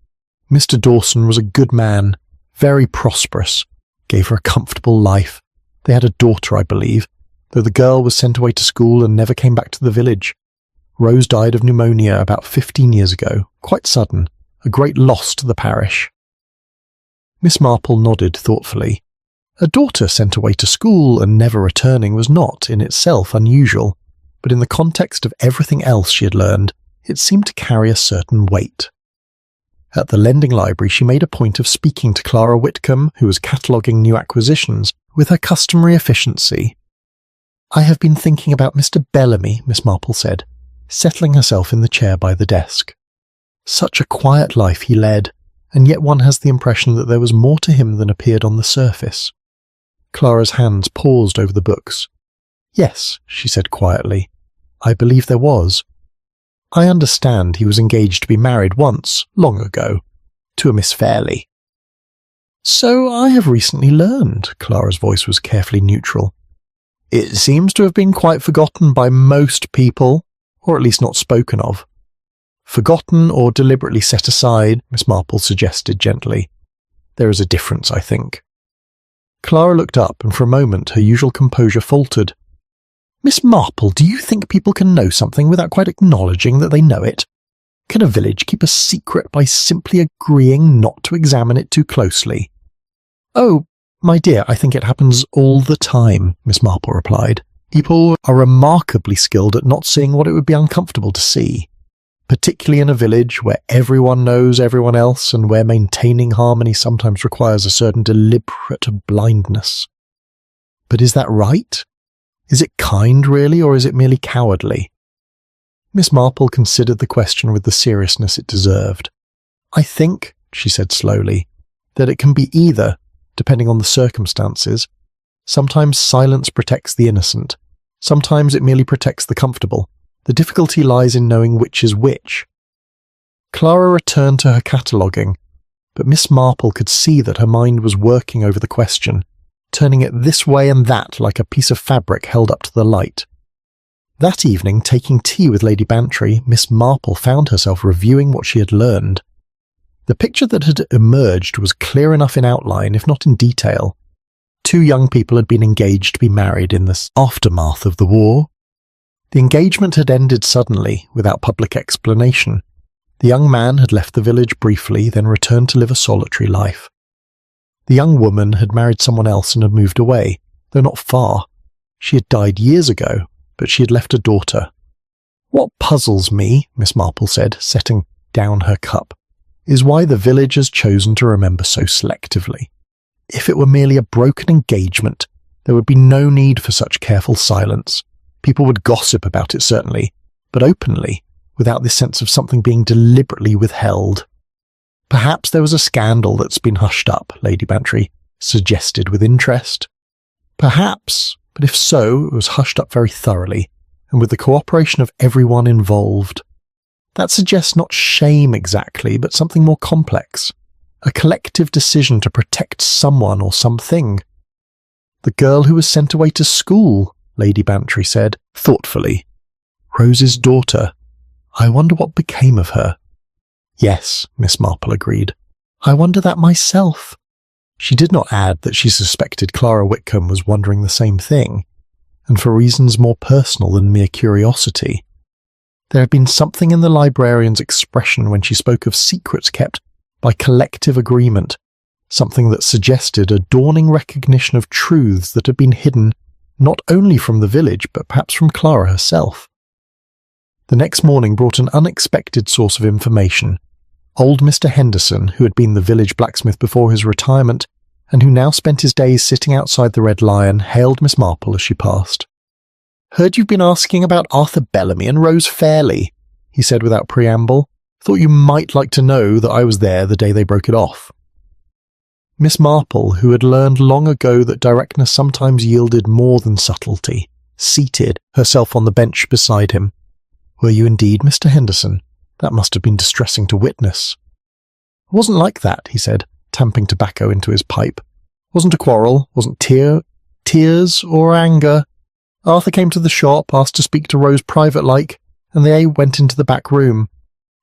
Mr. Dawson was a good man, very prosperous, gave her a comfortable life. They had a daughter, I believe, though the girl was sent away to school and never came back to the village. Rose died of pneumonia about 15 years ago, quite sudden, a great loss to the parish." Miss Marple nodded thoughtfully. A daughter sent away to school and never returning was not, in itself, unusual, but in the context of everything else she had learned, it seemed to carry a certain weight. At the lending library, she made a point of speaking to Clara Whitcomb, who was cataloguing new acquisitions, with her customary efficiency. "I have been thinking about Mr. Bellamy," Miss Marple said, settling herself in the chair by the desk. Such a quiet life he led, and yet one has the impression that there was more to him than appeared on the surface. Clara's hands paused over the books. "Yes," she said quietly, "I believe there was. I understand he was engaged to be married once, long ago, to a Miss Fairley." "So I have recently learned," Clara's voice was carefully neutral. "It seems to have been quite forgotten by most people, or at least not spoken of." "Forgotten or deliberately set aside," Miss Marple suggested gently. "There is a difference, I think." Clara looked up, and for a moment her usual composure faltered. "Miss Marple, do you think people can know something without quite acknowledging that they know it? Can a village keep a secret by simply agreeing not to examine it too closely?" "Oh, my dear, I think it happens all the time," Miss Marple replied. "People are remarkably skilled at not seeing what it would be uncomfortable to see, particularly in a village where everyone knows everyone else and where maintaining harmony sometimes requires a certain deliberate blindness." "But is that right? Is it kind, really, or is it merely cowardly?" Miss Marple considered the question with the seriousness it deserved. "I think," she said slowly, "that it can be either, depending on the circumstances. Sometimes silence protects the innocent. Sometimes it merely protects the comfortable. The difficulty lies in knowing which is which." Clara returned to her cataloguing, but Miss Marple could see that her mind was working over the question, turning it this way and that like a piece of fabric held up to the light. That evening, taking tea with Lady Bantry, Miss Marple found herself reviewing what she had learned. The picture that had emerged was clear enough in outline, if not in detail. 2 young people had been engaged to be married in the aftermath of the war. The engagement had ended suddenly, without public explanation. The young man had left the village briefly, then returned to live a solitary life. The young woman had married someone else and had moved away, though not far. She had died years ago, but she had left a daughter. "What puzzles me," Miss Marple said, setting down her cup, "is why the village has chosen to remember so selectively. If it were merely a broken engagement, there would be no need for such careful silence. People would gossip about it, certainly, but openly, without this sense of something being deliberately withheld." "Perhaps there was a scandal that's been hushed up," Lady Bantry suggested with interest. "Perhaps, but if so, it was hushed up very thoroughly, and with the cooperation of everyone involved. That suggests not shame exactly, but something more complex. A collective decision to protect someone or something." "The girl who was sent away to school," Lady Bantry said, thoughtfully. "Rose's daughter. I wonder what became of her." "Yes," Miss Marple agreed. "I wonder that myself." She did not add that she suspected Clara Whitcomb was wondering the same thing, and for reasons more personal than mere curiosity. There had been something in the librarian's expression when she spoke of secrets kept by collective agreement, something that suggested a dawning recognition of truths that had been hidden not only from the village, but perhaps from Clara herself. The next morning brought an unexpected source of information. Old Mr. Henderson, who had been the village blacksmith before his retirement, and who now spent his days sitting outside the Red Lion, hailed Miss Marple as she passed. "Heard you've been asking about Arthur Bellamy and Rose Fairley," he said without preamble. "Thought you might like to know that I was there the day they broke it off." Miss Marple, who had learned long ago that directness sometimes yielded more than subtlety, seated herself on the bench beside him. "Were you indeed, Mr. Henderson? That must have been distressing to witness." "It wasn't like that," he said, tamping tobacco into his pipe. "Wasn't a quarrel, wasn't tears or anger. Arthur came to the shop, asked to speak to Rose private-like, and they went into the back room.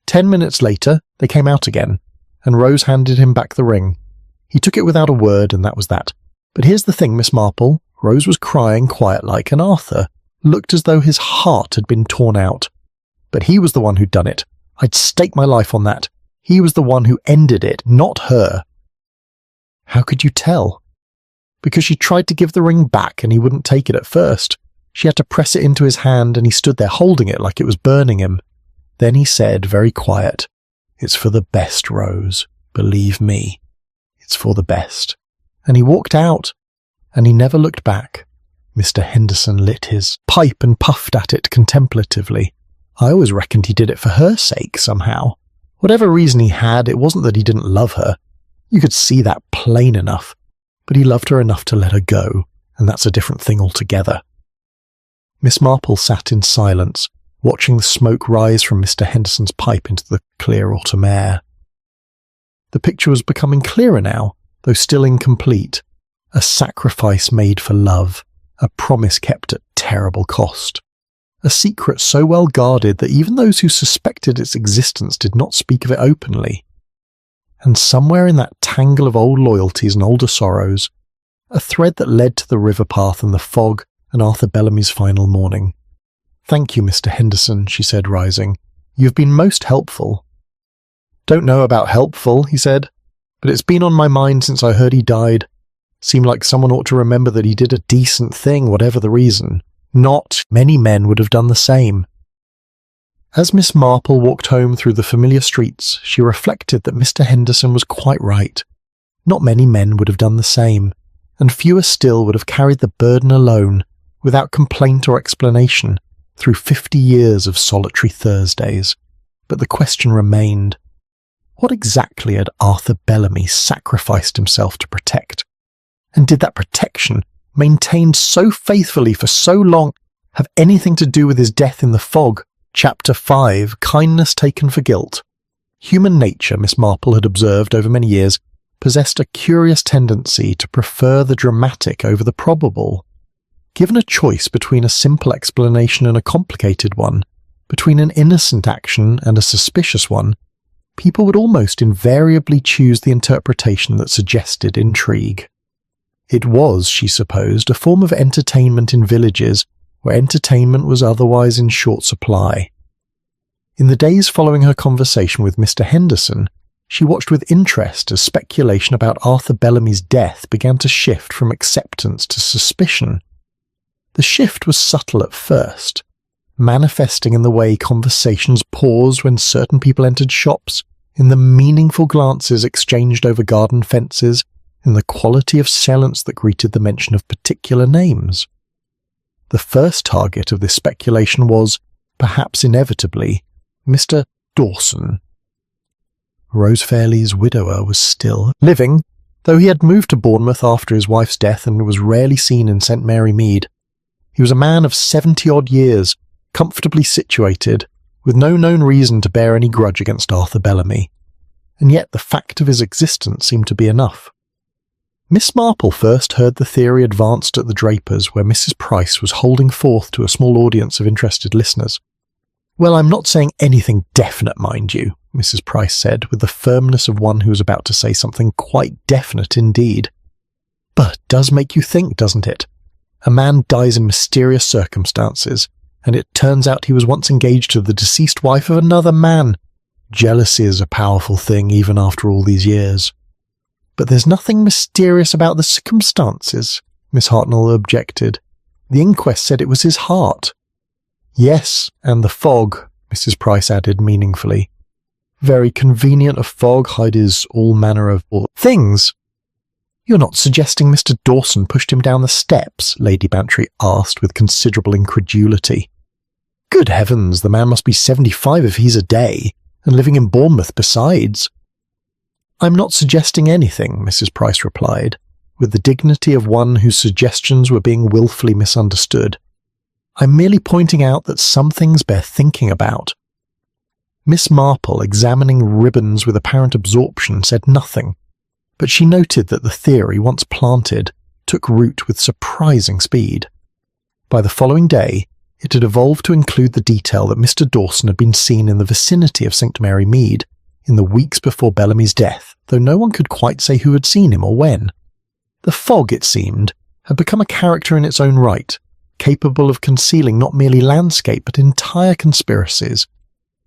10 minutes later, they came out again, and Rose handed him back the ring. He took it without a word, and that was that. But here's the thing, Miss Marple. Rose was crying quiet-like, and Arthur looked as though his heart had been torn out. But he was the one who'd done it. I'd stake my life on that. He was the one who ended it, not her." "How could you tell?" "Because she tried to give the ring back and he wouldn't take it at first. She had to press it into his hand and he stood there holding it like it was burning him. Then he said, very quiet, 'It's for the best, Rose. Believe me. It's for the best.' And he walked out, and he never looked back." Mr. Henderson lit his pipe and puffed at it contemplatively. "I always reckoned he did it for her sake, somehow. Whatever reason he had, it wasn't that he didn't love her. You could see that plain enough. But he loved her enough to let her go, and that's a different thing altogether. Miss Marple sat in silence, watching the smoke rise from Mr. Henderson's pipe into the clear autumn air. The picture was becoming clearer now, though still incomplete. A sacrifice made for love, a promise kept at terrible cost. A secret so well guarded that even those who suspected its existence did not speak of it openly. And somewhere in that tangle of old loyalties and older sorrows, a thread that led to the river path and the fog and Arthur Bellamy's final morning. "Thank you, Mr. Henderson," she said, rising. "You've been most helpful." "Don't know about helpful," he said, "but it's been on my mind since I heard he died. Seemed like someone ought to remember that he did a decent thing, whatever the reason. Not many men would have done the same." As Miss Marple walked home through the familiar streets, she reflected that Mr. Henderson was quite right. Not many men would have done the same, and fewer still would have carried the burden alone, without complaint or explanation, through 50 years of solitary Thursdays. But the question remained, what exactly had Arthur Bellamy sacrificed himself to protect? And did that protection, maintained so faithfully for so long, have anything to do with his death in the fog? Chapter 5, Kindness Taken for Guilt. Human nature, Miss Marple had observed over many years, possessed a curious tendency to prefer the dramatic over the probable. Given a choice between a simple explanation and a complicated one, between an innocent action and a suspicious one, people would almost invariably choose the interpretation that suggested intrigue. It was, she supposed, a form of entertainment in villages where entertainment was otherwise in short supply. In the days following her conversation with Mr. Henderson, she watched with interest as speculation about Arthur Bellamy's death began to shift from acceptance to suspicion. The shift was subtle at first, manifesting in the way conversations paused when certain people entered shops, in the meaningful glances exchanged over garden fences, in the quality of silence that greeted the mention of particular names. The first target of this speculation was, perhaps inevitably, Mr. Dawson. Rose Fairley's widower was still living, though he had moved to Bournemouth after his wife's death and was rarely seen in St. Mary Mead. He was a man of 70-odd years, comfortably situated, with no known reason to bear any grudge against Arthur Bellamy, and yet the fact of his existence seemed to be enough. Miss Marple first heard the theory advanced at the Drapers, where Mrs. Price was holding forth to a small audience of interested listeners. "Well, I'm not saying anything definite, mind you," Mrs. Price said, with the firmness of one who was about to say something quite definite indeed. "But it does make you think, doesn't it? A man dies in mysterious circumstances, and it turns out he was once engaged to the deceased wife of another man. Jealousy is a powerful thing, even after all these years." "But there's nothing mysterious about the circumstances," Miss Hartnell objected. "The inquest said it was his heart." "Yes, and the fog," Mrs. Price added meaningfully. "Very convenient a fog hides all manner of things." "You're not suggesting Mr. Dawson pushed him down the steps?" Lady Bantry asked with considerable incredulity. "Good heavens, the man must be 75 if he's a day, and living in Bournemouth besides." "I'm not suggesting anything," Mrs. Price replied, with the dignity of one whose suggestions were being wilfully misunderstood. "I'm merely pointing out that some things bear thinking about." Miss Marple, examining ribbons with apparent absorption, said nothing, but she noted that the theory, once planted, took root with surprising speed. By the following day, it had evolved to include the detail that Mr. Dawson had been seen in the vicinity of St. Mary Mead in the weeks before Bellamy's death, though no one could quite say who had seen him or when. The fog, it seemed, had become a character in its own right, capable of concealing not merely landscape but entire conspiracies.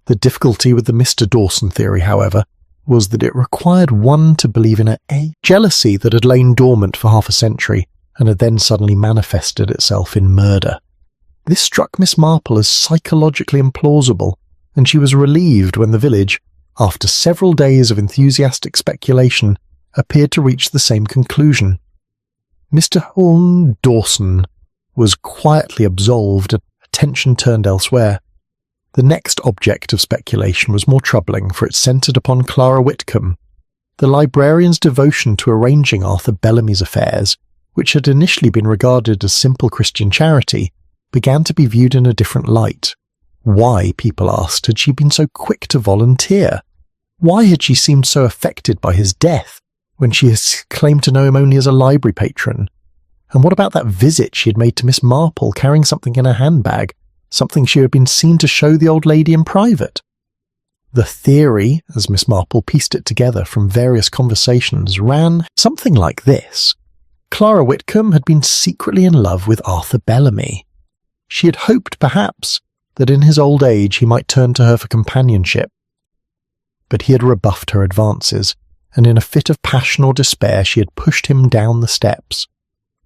The difficulty with the Mr. Dawson theory, however, was that it required one to believe in a jealousy that had lain dormant for half a century and had then suddenly manifested itself in murder. This struck Miss Marple as psychologically implausible, and she was relieved when the village, after several days of enthusiastic speculation, appeared to reach the same conclusion. Mr. Dawson was quietly absolved and attention turned elsewhere. The next object of speculation was more troubling, for it centred upon Clara Whitcomb. The librarian's devotion to arranging Arthur Bellamy's affairs, which had initially been regarded as simple Christian charity, began to be viewed in a different light. Why, people asked, had she been so quick to volunteer? Why had she seemed so affected by his death, when she has claimed to know him only as a library patron? And what about that visit she had made to Miss Marple, carrying something in her handbag, something she had been seen to show the old lady in private? The theory, as Miss Marple pieced it together from various conversations, ran something like this. Clara Whitcomb had been secretly in love with Arthur Bellamy. She had hoped, perhaps, that in his old age he might turn to her for companionship. But he had rebuffed her advances, and in a fit of passion or despair she had pushed him down the steps.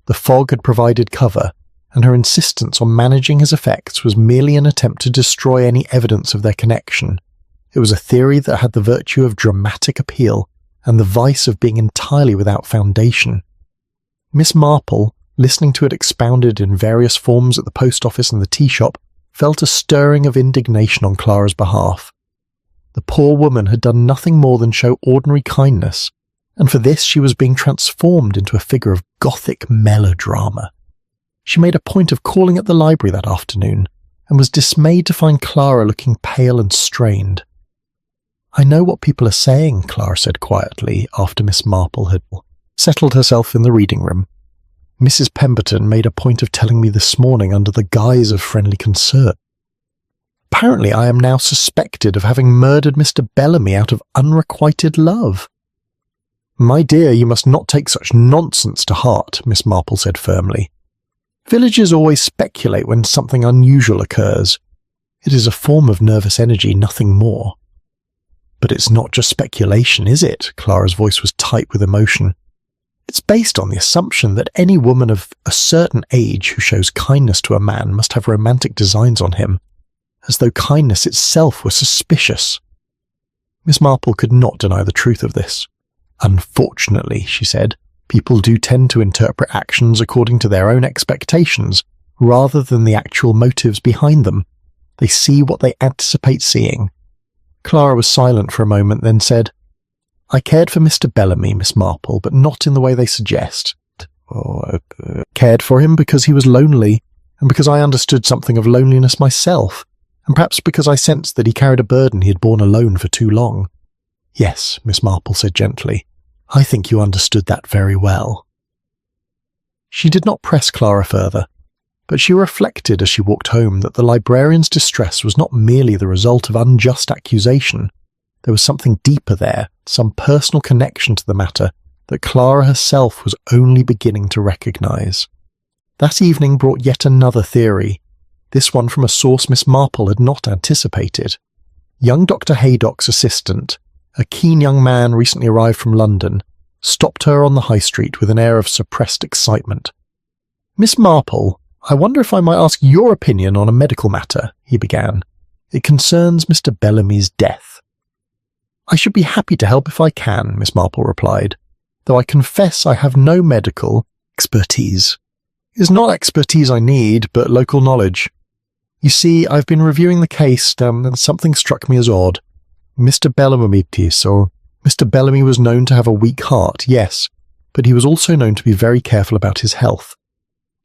The fog had provided cover, and her insistence on managing his effects was merely an attempt to destroy any evidence of their connection. It was a theory that had the virtue of dramatic appeal, and the vice of being entirely without foundation. Miss Marple, listening to it expounded in various forms at the post office and the tea shop, felt a stirring of indignation on Clara's behalf. The poor woman had done nothing more than show ordinary kindness, and for this she was being transformed into a figure of Gothic melodrama. She made a point of calling at the library that afternoon, and was dismayed to find Clara looking pale and strained. "I know what people are saying," Clara said quietly, after Miss Marple had settled herself in the reading room. "Mrs. Pemberton made a point of telling me this morning under the guise of friendly concern. Apparently I am now suspected of having murdered Mr. Bellamy out of unrequited love." "My dear, you must not take such nonsense to heart," Miss Marple said firmly. "Villagers always speculate when something unusual occurs. It is a form of nervous energy, nothing more." "But it's not just speculation, is it?" Clara's voice was tight with emotion. "It's based on the assumption that any woman of a certain age who shows kindness to a man must have romantic designs on him, as though kindness itself were suspicious." Miss Marple could not deny the truth of this. "Unfortunately," she said, "people do tend to interpret actions according to their own expectations, rather than the actual motives behind them. They see what they anticipate seeing." Clara was silent for a moment, then said, "I cared for Mr. Bellamy, Miss Marple, but not in the way they suggest. Cared for him because he was lonely, and because I understood something of loneliness myself, and perhaps because I sensed that he carried a burden he had borne alone for too long." "Yes," Miss Marple said gently, "I think you understood that very well." She did not press Clara further, but she reflected as she walked home that the librarian's distress was not merely the result of unjust accusation. There was something deeper there, some personal connection to the matter that Clara herself was only beginning to recognise. That evening brought yet another theory, this one from a source Miss Marple had not anticipated. Young Dr. Haydock's assistant, a keen young man recently arrived from London, stopped her on the high street with an air of suppressed excitement. "Miss Marple, I wonder if I might ask your opinion on a medical matter," he began. "It concerns Mr. Bellamy's death." "I should be happy to help if I can," Miss Marple replied, "though I confess I have no medical expertise. It's not expertise I need, but local knowledge. You see, I've been reviewing the case, and something struck me as odd. Mr. Bellamy was known to have a weak heart, yes, but he was also known to be very careful about his health.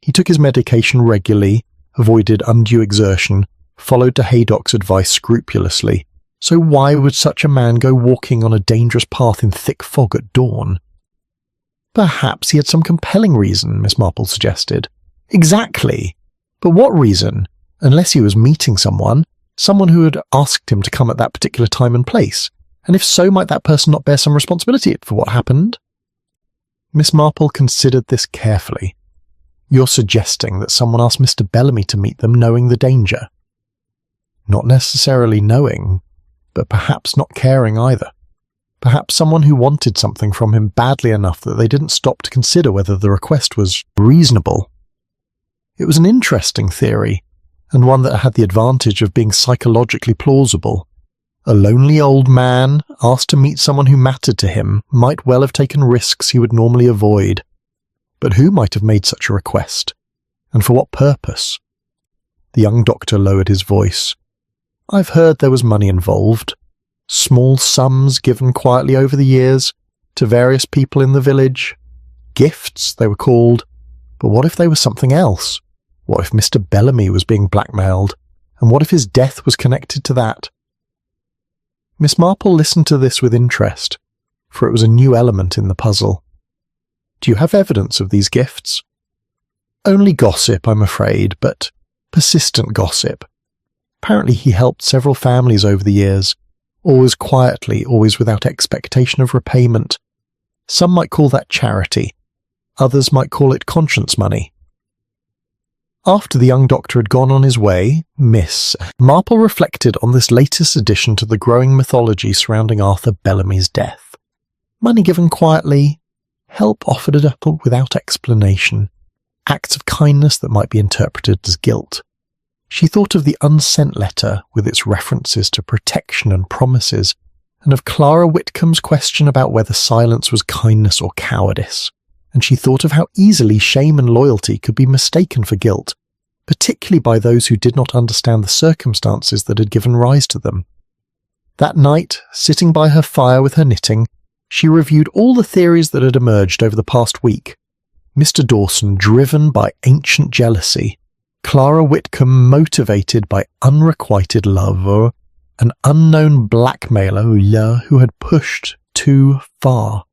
He took his medication regularly, avoided undue exertion, followed de Haydock's advice scrupulously. So why would such a man go walking on a dangerous path in thick fog at dawn?" "Perhaps he had some compelling reason," Miss Marple suggested. "Exactly. But what reason? Unless he was meeting someone who had asked him to come at that particular time and place. And if so, might that person not bear some responsibility for what happened?" Miss Marple considered this carefully. "You're suggesting that someone asked Mr. Bellamy to meet them knowing the danger?" "Not necessarily knowing, but perhaps not caring either. Perhaps someone who wanted something from him badly enough that they didn't stop to consider whether the request was reasonable." It was an interesting theory, and one that had the advantage of being psychologically plausible. A lonely old man, asked to meet someone who mattered to him, might well have taken risks he would normally avoid. But who might have made such a request? And for what purpose? The young doctor lowered his voice. I've heard there was money involved. Small sums given quietly over the years to various people in the village. Gifts, they were called. But what if they were something else? What if Mr. Bellamy was being blackmailed? And what if his death was connected to that? Miss Marple listened to this with interest, for it was a new element in the puzzle. Do you have evidence of these gifts? Only gossip, I'm afraid, but persistent gossip. Apparently he helped several families over the years, always quietly, always without expectation of repayment. Some might call that charity. Others might call it conscience money. After the young doctor had gone on his way, Miss Marple reflected on this latest addition to the growing mythology surrounding Arthur Bellamy's death. Money given quietly, help offered up without explanation, acts of kindness that might be interpreted as guilt. She thought of the unsent letter with its references to protection and promises, and of Clara Whitcomb's question about whether silence was kindness or cowardice. And she thought of how easily shame and loyalty could be mistaken for guilt, particularly by those who did not understand the circumstances that had given rise to them. That night, sitting by her fire with her knitting, she reviewed all the theories that had emerged over the past week. Mr. Dawson driven by ancient jealousy, Clara Whitcomb motivated by unrequited love, or an unknown blackmailer who had pushed too far.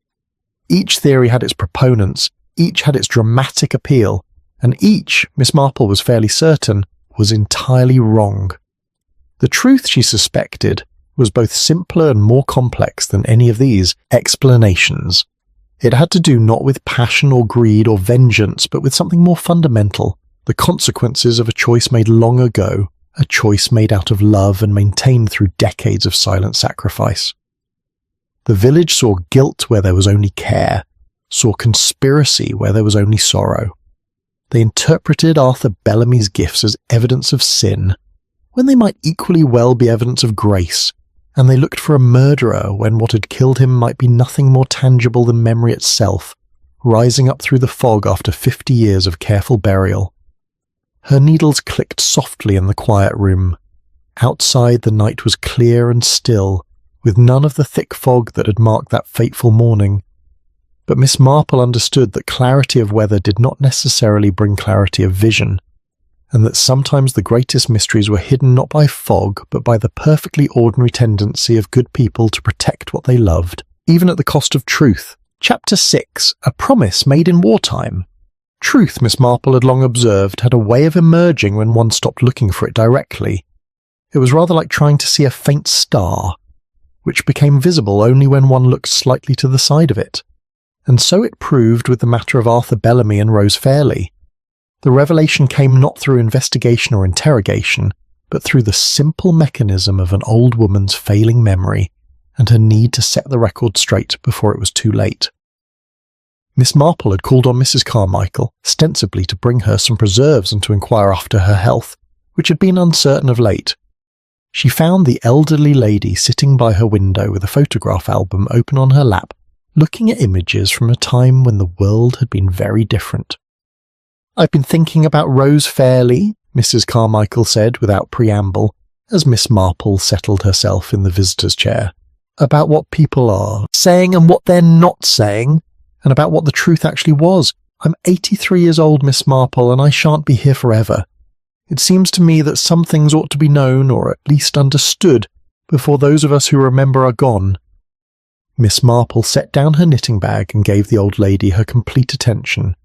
Each theory had its proponents, each had its dramatic appeal, and each, Miss Marple was fairly certain, was entirely wrong. The truth, she suspected, was both simpler and more complex than any of these explanations. It had to do not with passion or greed or vengeance, but with something more fundamental, the consequences of a choice made long ago, a choice made out of love and maintained through decades of silent sacrifice. The village saw guilt where there was only care, saw conspiracy where there was only sorrow. They interpreted Arthur Bellamy's gifts as evidence of sin, when they might equally well be evidence of grace, and they looked for a murderer when what had killed him might be nothing more tangible than memory itself, rising up through the fog after 50 years of careful burial. Her needles clicked softly in the quiet room. Outside the night was clear and still, with none of the thick fog that had marked that fateful morning. But Miss Marple understood that clarity of weather did not necessarily bring clarity of vision, and that sometimes the greatest mysteries were hidden not by fog, but by the perfectly ordinary tendency of good people to protect what they loved, even at the cost of truth. Chapter 6, A Promise Made in Wartime. Truth, Miss Marple had long observed, had a way of emerging when one stopped looking for it directly. It was rather like trying to see a faint star, which became visible only when one looked slightly to the side of it. And so it proved with the matter of Arthur Bellamy and Rose Fairley. The revelation came not through investigation or interrogation, but through the simple mechanism of an old woman's failing memory and her need to set the record straight before it was too late. Miss Marple had called on Mrs. Carmichael, ostensibly to bring her some preserves and to inquire after her health, which had been uncertain of late. She found the elderly lady sitting by her window with a photograph album open on her lap, looking at images from a time when the world had been very different. "I've been thinking about Rose Fairley," Mrs. Carmichael said without preamble, as Miss Marple settled herself in the visitor's chair. "About what people are saying and what they're not saying, and about what the truth actually was. I'm 83 years old, Miss Marple, and I shan't be here forever. It seems to me that some things ought to be known, or at least understood, before those of us who remember are gone." Miss Marple set down her knitting bag and gave the old lady her complete attention.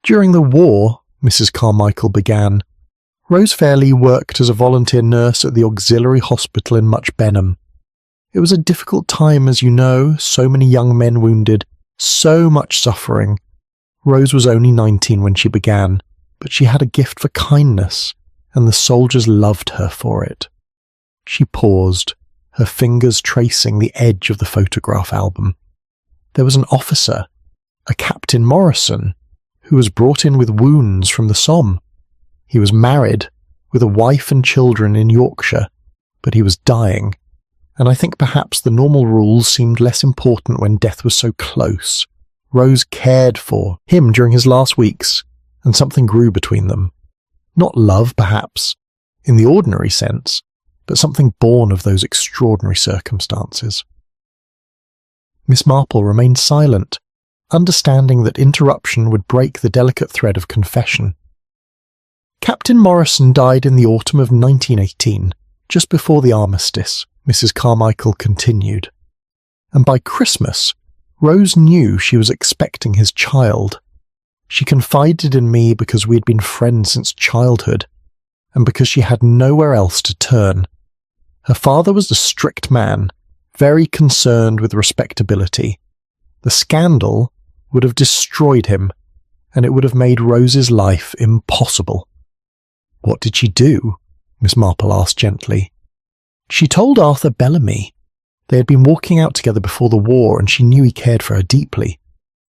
"During the war," Mrs. Carmichael began, "Rose Fairley worked as a volunteer nurse at the auxiliary hospital in Much Benham. It was a difficult time, as you know, so many young men wounded, so much suffering. Rose was only 19 when she began, but she had a gift for kindness, and the soldiers loved her for it." She paused, her fingers tracing the edge of the photograph album. There was an officer, a Captain Morrison, who was brought in with wounds from the Somme. He was married, with a wife and children in Yorkshire, but he was dying, and I think perhaps the normal rules seemed less important when death was so close. Rose cared for him during his last weeks, and something grew between them. Not love, perhaps, in the ordinary sense, but something born of those extraordinary circumstances. Miss Marple remained silent, understanding that interruption would break the delicate thread of confession. Captain Morrison died in the autumn of 1918, just before the armistice, Mrs. Carmichael continued. And by Christmas, Rose knew she was expecting his child. She confided in me because we had been friends since childhood, and because she had nowhere else to turn. Her father was a strict man, very concerned with respectability. The scandal would have destroyed him, and it would have made Rose's life impossible. What did she do? Miss Marple asked gently. She told Arthur Bellamy. They had been walking out together before the war, and she knew he cared for her deeply.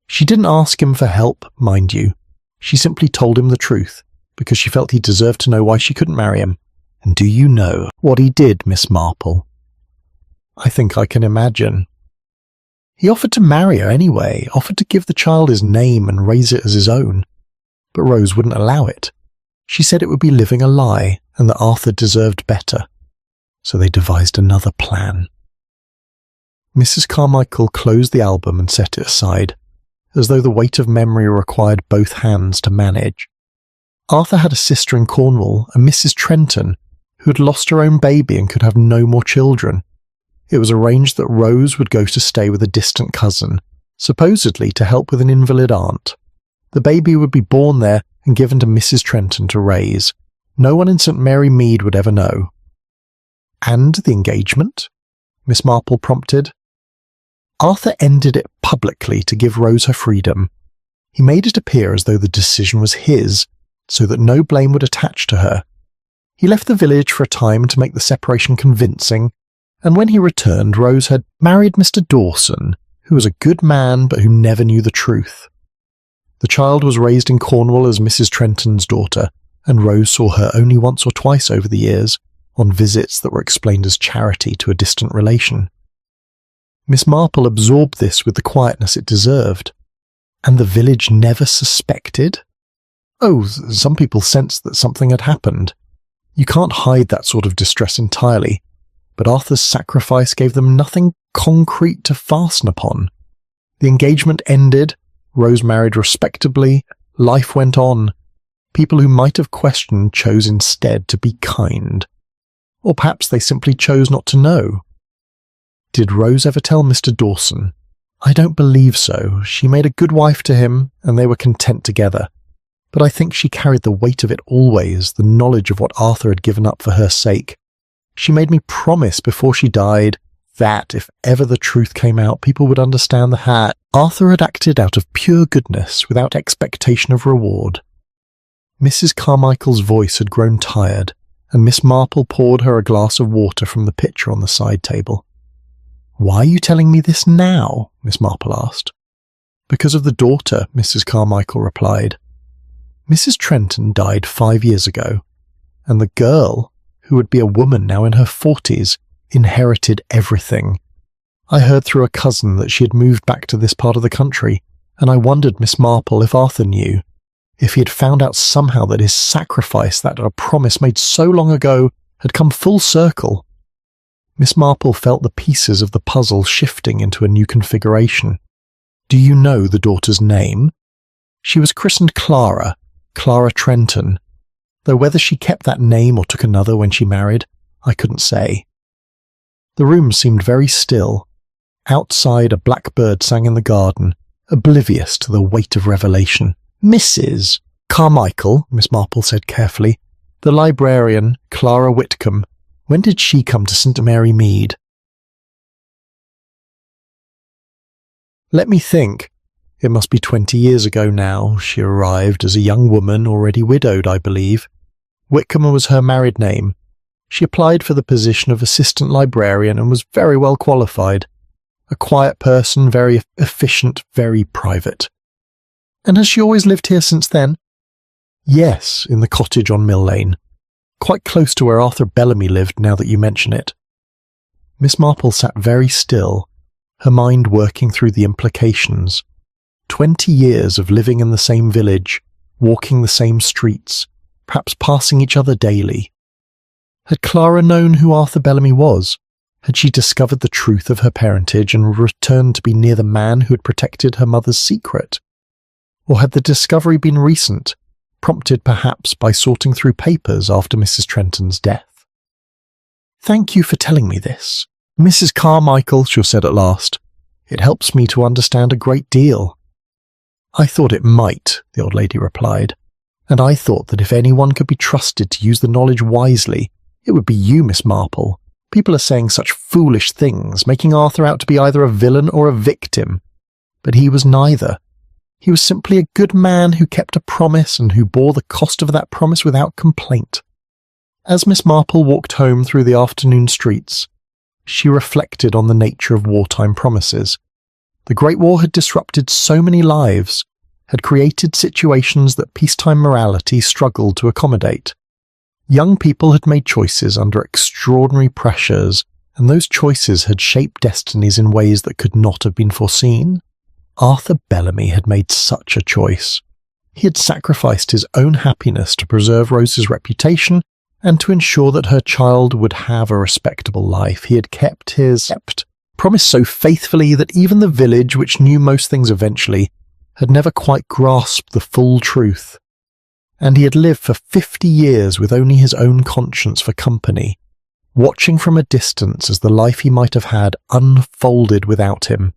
She didn't ask him for help, mind you. She simply told him the truth, because she felt he deserved to know why she couldn't marry him. And do you know what he did, Miss Marple? I think I can imagine. He offered to marry her anyway, offered to give the child his name and raise it as his own. But Rose wouldn't allow it. She said it would be living a lie, and that Arthur deserved better. So they devised another plan. Mrs. Carmichael closed the album and set it aside, as though the weight of memory required both hands to manage. Arthur had a sister in Cornwall, a Mrs. Trenton, who had lost her own baby and could have no more children. It was arranged that Rose would go to stay with a distant cousin, supposedly to help with an invalid aunt. The baby would be born there and given to Mrs. Trenton to raise. No one in St. Mary Mead would ever know. And the engagement? Miss Marple prompted. Arthur ended it publicly to give Rose her freedom. He made it appear as though the decision was his, so that no blame would attach to her. He left the village for a time to make the separation convincing, and when he returned, Rose had married Mr. Dawson, who was a good man but who never knew the truth. The child was raised in Cornwall as Mrs. Trenton's daughter, and Rose saw her only once or twice over the years, on visits that were explained as charity to a distant relation. Miss Marple absorbed this with the quietness it deserved. And the village never suspected? Oh, some people sensed that something had happened. You can't hide that sort of distress entirely, but Arthur's sacrifice gave them nothing concrete to fasten upon. The engagement ended, Rose married respectably, life went on. People who might have questioned chose instead to be kind. Or perhaps they simply chose not to know. Did Rose ever tell Mr. Dawson? I don't believe so. She made a good wife to him, and they were content together. But I think she carried the weight of it always, the knowledge of what Arthur had given up for her sake. She made me promise before she died that, if ever the truth came out, people would understand that Arthur had acted out of pure goodness, without expectation of reward. Mrs. Carmichael's voice had grown tired, and Miss Marple poured her a glass of water from the pitcher on the side table. "Why are you telling me this now?" Miss Marple asked. "Because of the daughter," Mrs. Carmichael replied. "Mrs. Trenton died 5 years ago, and the girl, who would be a woman now in her 40s, inherited everything. I heard through a cousin that she had moved back to this part of the country, and I wondered, Miss Marple, if Arthur knew, if he had found out somehow that his sacrifice, that a promise made so long ago, had come full circle." Miss Marple felt the pieces of the puzzle shifting into a new configuration. "Do you know the daughter's name?" "She was christened Clara Trenton, though whether she kept that name or took another when she married, I couldn't say." The room seemed very still. Outside, a blackbird sang in the garden, oblivious to the weight of revelation. "Mrs. Carmichael," Miss Marple said carefully. "The librarian, Clara Whitcomb. When did she come to St. Mary Mead?" "Let me think. It must be 20 years ago now. She arrived as a young woman, already widowed, I believe. Whitcomb was her married name. She applied for the position of assistant librarian and was very well qualified. A quiet person, very efficient, very private." "And has she always lived here since then?" "Yes, in the cottage on Mill Lane. Quite close to where Arthur Bellamy lived, now that you mention it." Miss Marple sat very still, her mind working through the implications. 20 years of living in the same village, walking the same streets, perhaps passing each other daily. Had Clara known who Arthur Bellamy was? Had she discovered the truth of her parentage and returned to be near the man who had protected her mother's secret? Or had the discovery been recent, prompted perhaps by sorting through papers after Mrs. Trenton's death? "Thank you for telling me this, Mrs. Carmichael," she said at last. "It helps me to understand a great deal." "I thought it might," the old lady replied, "and I thought that if anyone could be trusted to use the knowledge wisely, it would be you, Miss Marple. People are saying such foolish things, making Arthur out to be either a villain or a victim. But he was neither. He was simply a good man who kept a promise and who bore the cost of that promise without complaint." As Miss Marple walked home through the afternoon streets, she reflected on the nature of wartime promises. The Great War had disrupted so many lives, had created situations that peacetime morality struggled to accommodate. Young people had made choices under extraordinary pressures, and those choices had shaped destinies in ways that could not have been foreseen. Arthur Bellamy had made such a choice. He had sacrificed his own happiness to preserve Rose's reputation and to ensure that her child would have a respectable life. He had kept his promise so faithfully that even the village, which knew most things eventually, had never quite grasped the full truth. And he had lived for 50 years with only his own conscience for company, watching from a distance as the life he might have had unfolded without him.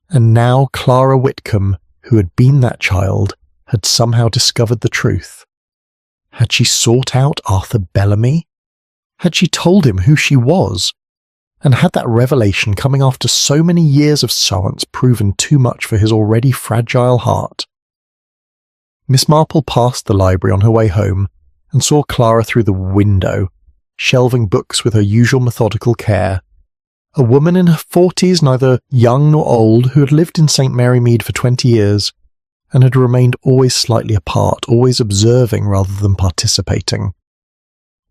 And now Clara Whitcomb, who had been that child, had somehow discovered the truth. Had she sought out Arthur Bellamy? Had she told him who she was? And had that revelation, coming after so many years of silence, proven too much for his already fragile heart? Miss Marple passed the library on her way home and saw Clara through the window, shelving books with her usual methodical care. A woman in her 40s, neither young nor old, who had lived in St. Mary Mead for 20 years and had remained always slightly apart, always observing rather than participating.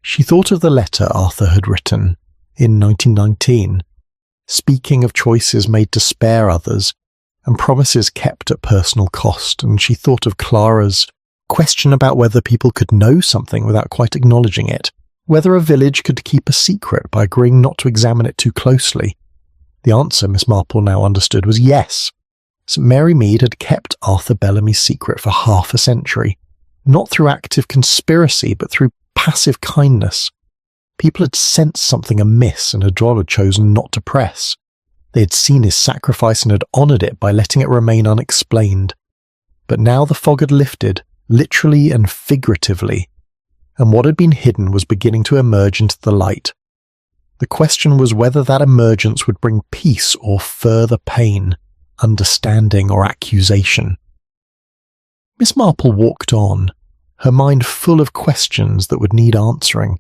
She thought of the letter Arthur had written in 1919, speaking of choices made to spare others and promises kept at personal cost, and she thought of Clara's question about whether people could know something without quite acknowledging it, whether a village could keep a secret by agreeing not to examine it too closely. The answer, Miss Marple now understood, was yes. St. Mary Mead had kept Arthur Bellamy's secret for half a century, not through active conspiracy, but through passive kindness. People had sensed something amiss and had rather chosen not to press. They had seen his sacrifice and had honoured it by letting it remain unexplained. But now the fog had lifted, literally and figuratively, and what had been hidden was beginning to emerge into the light. The question was whether that emergence would bring peace or further pain, understanding or accusation. Miss Marple walked on, her mind full of questions that would need answering,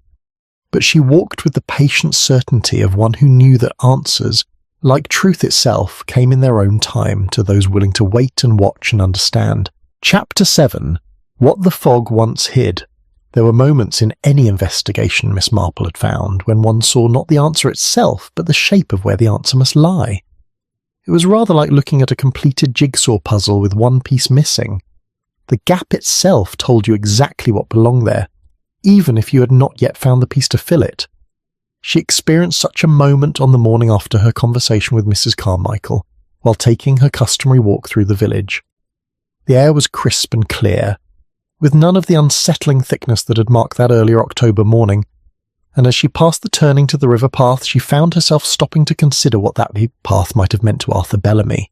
but she walked with the patient certainty of one who knew that answers, like truth itself, came in their own time to those willing to wait and watch and understand. Chapter 7. What the Fog Once Hid. There were moments in any investigation, Miss Marple had found, when one saw not the answer itself, but the shape of where the answer must lie. It was rather like looking at a completed jigsaw puzzle with one piece missing. The gap itself told you exactly what belonged there, even if you had not yet found the piece to fill it. She experienced such a moment on the morning after her conversation with Mrs. Carmichael, while taking her customary walk through the village. The air was crisp and clear, with none of the unsettling thickness that had marked that earlier October morning, and as she passed the turning to the river path, she found herself stopping to consider what that path might have meant to Arthur Bellamy.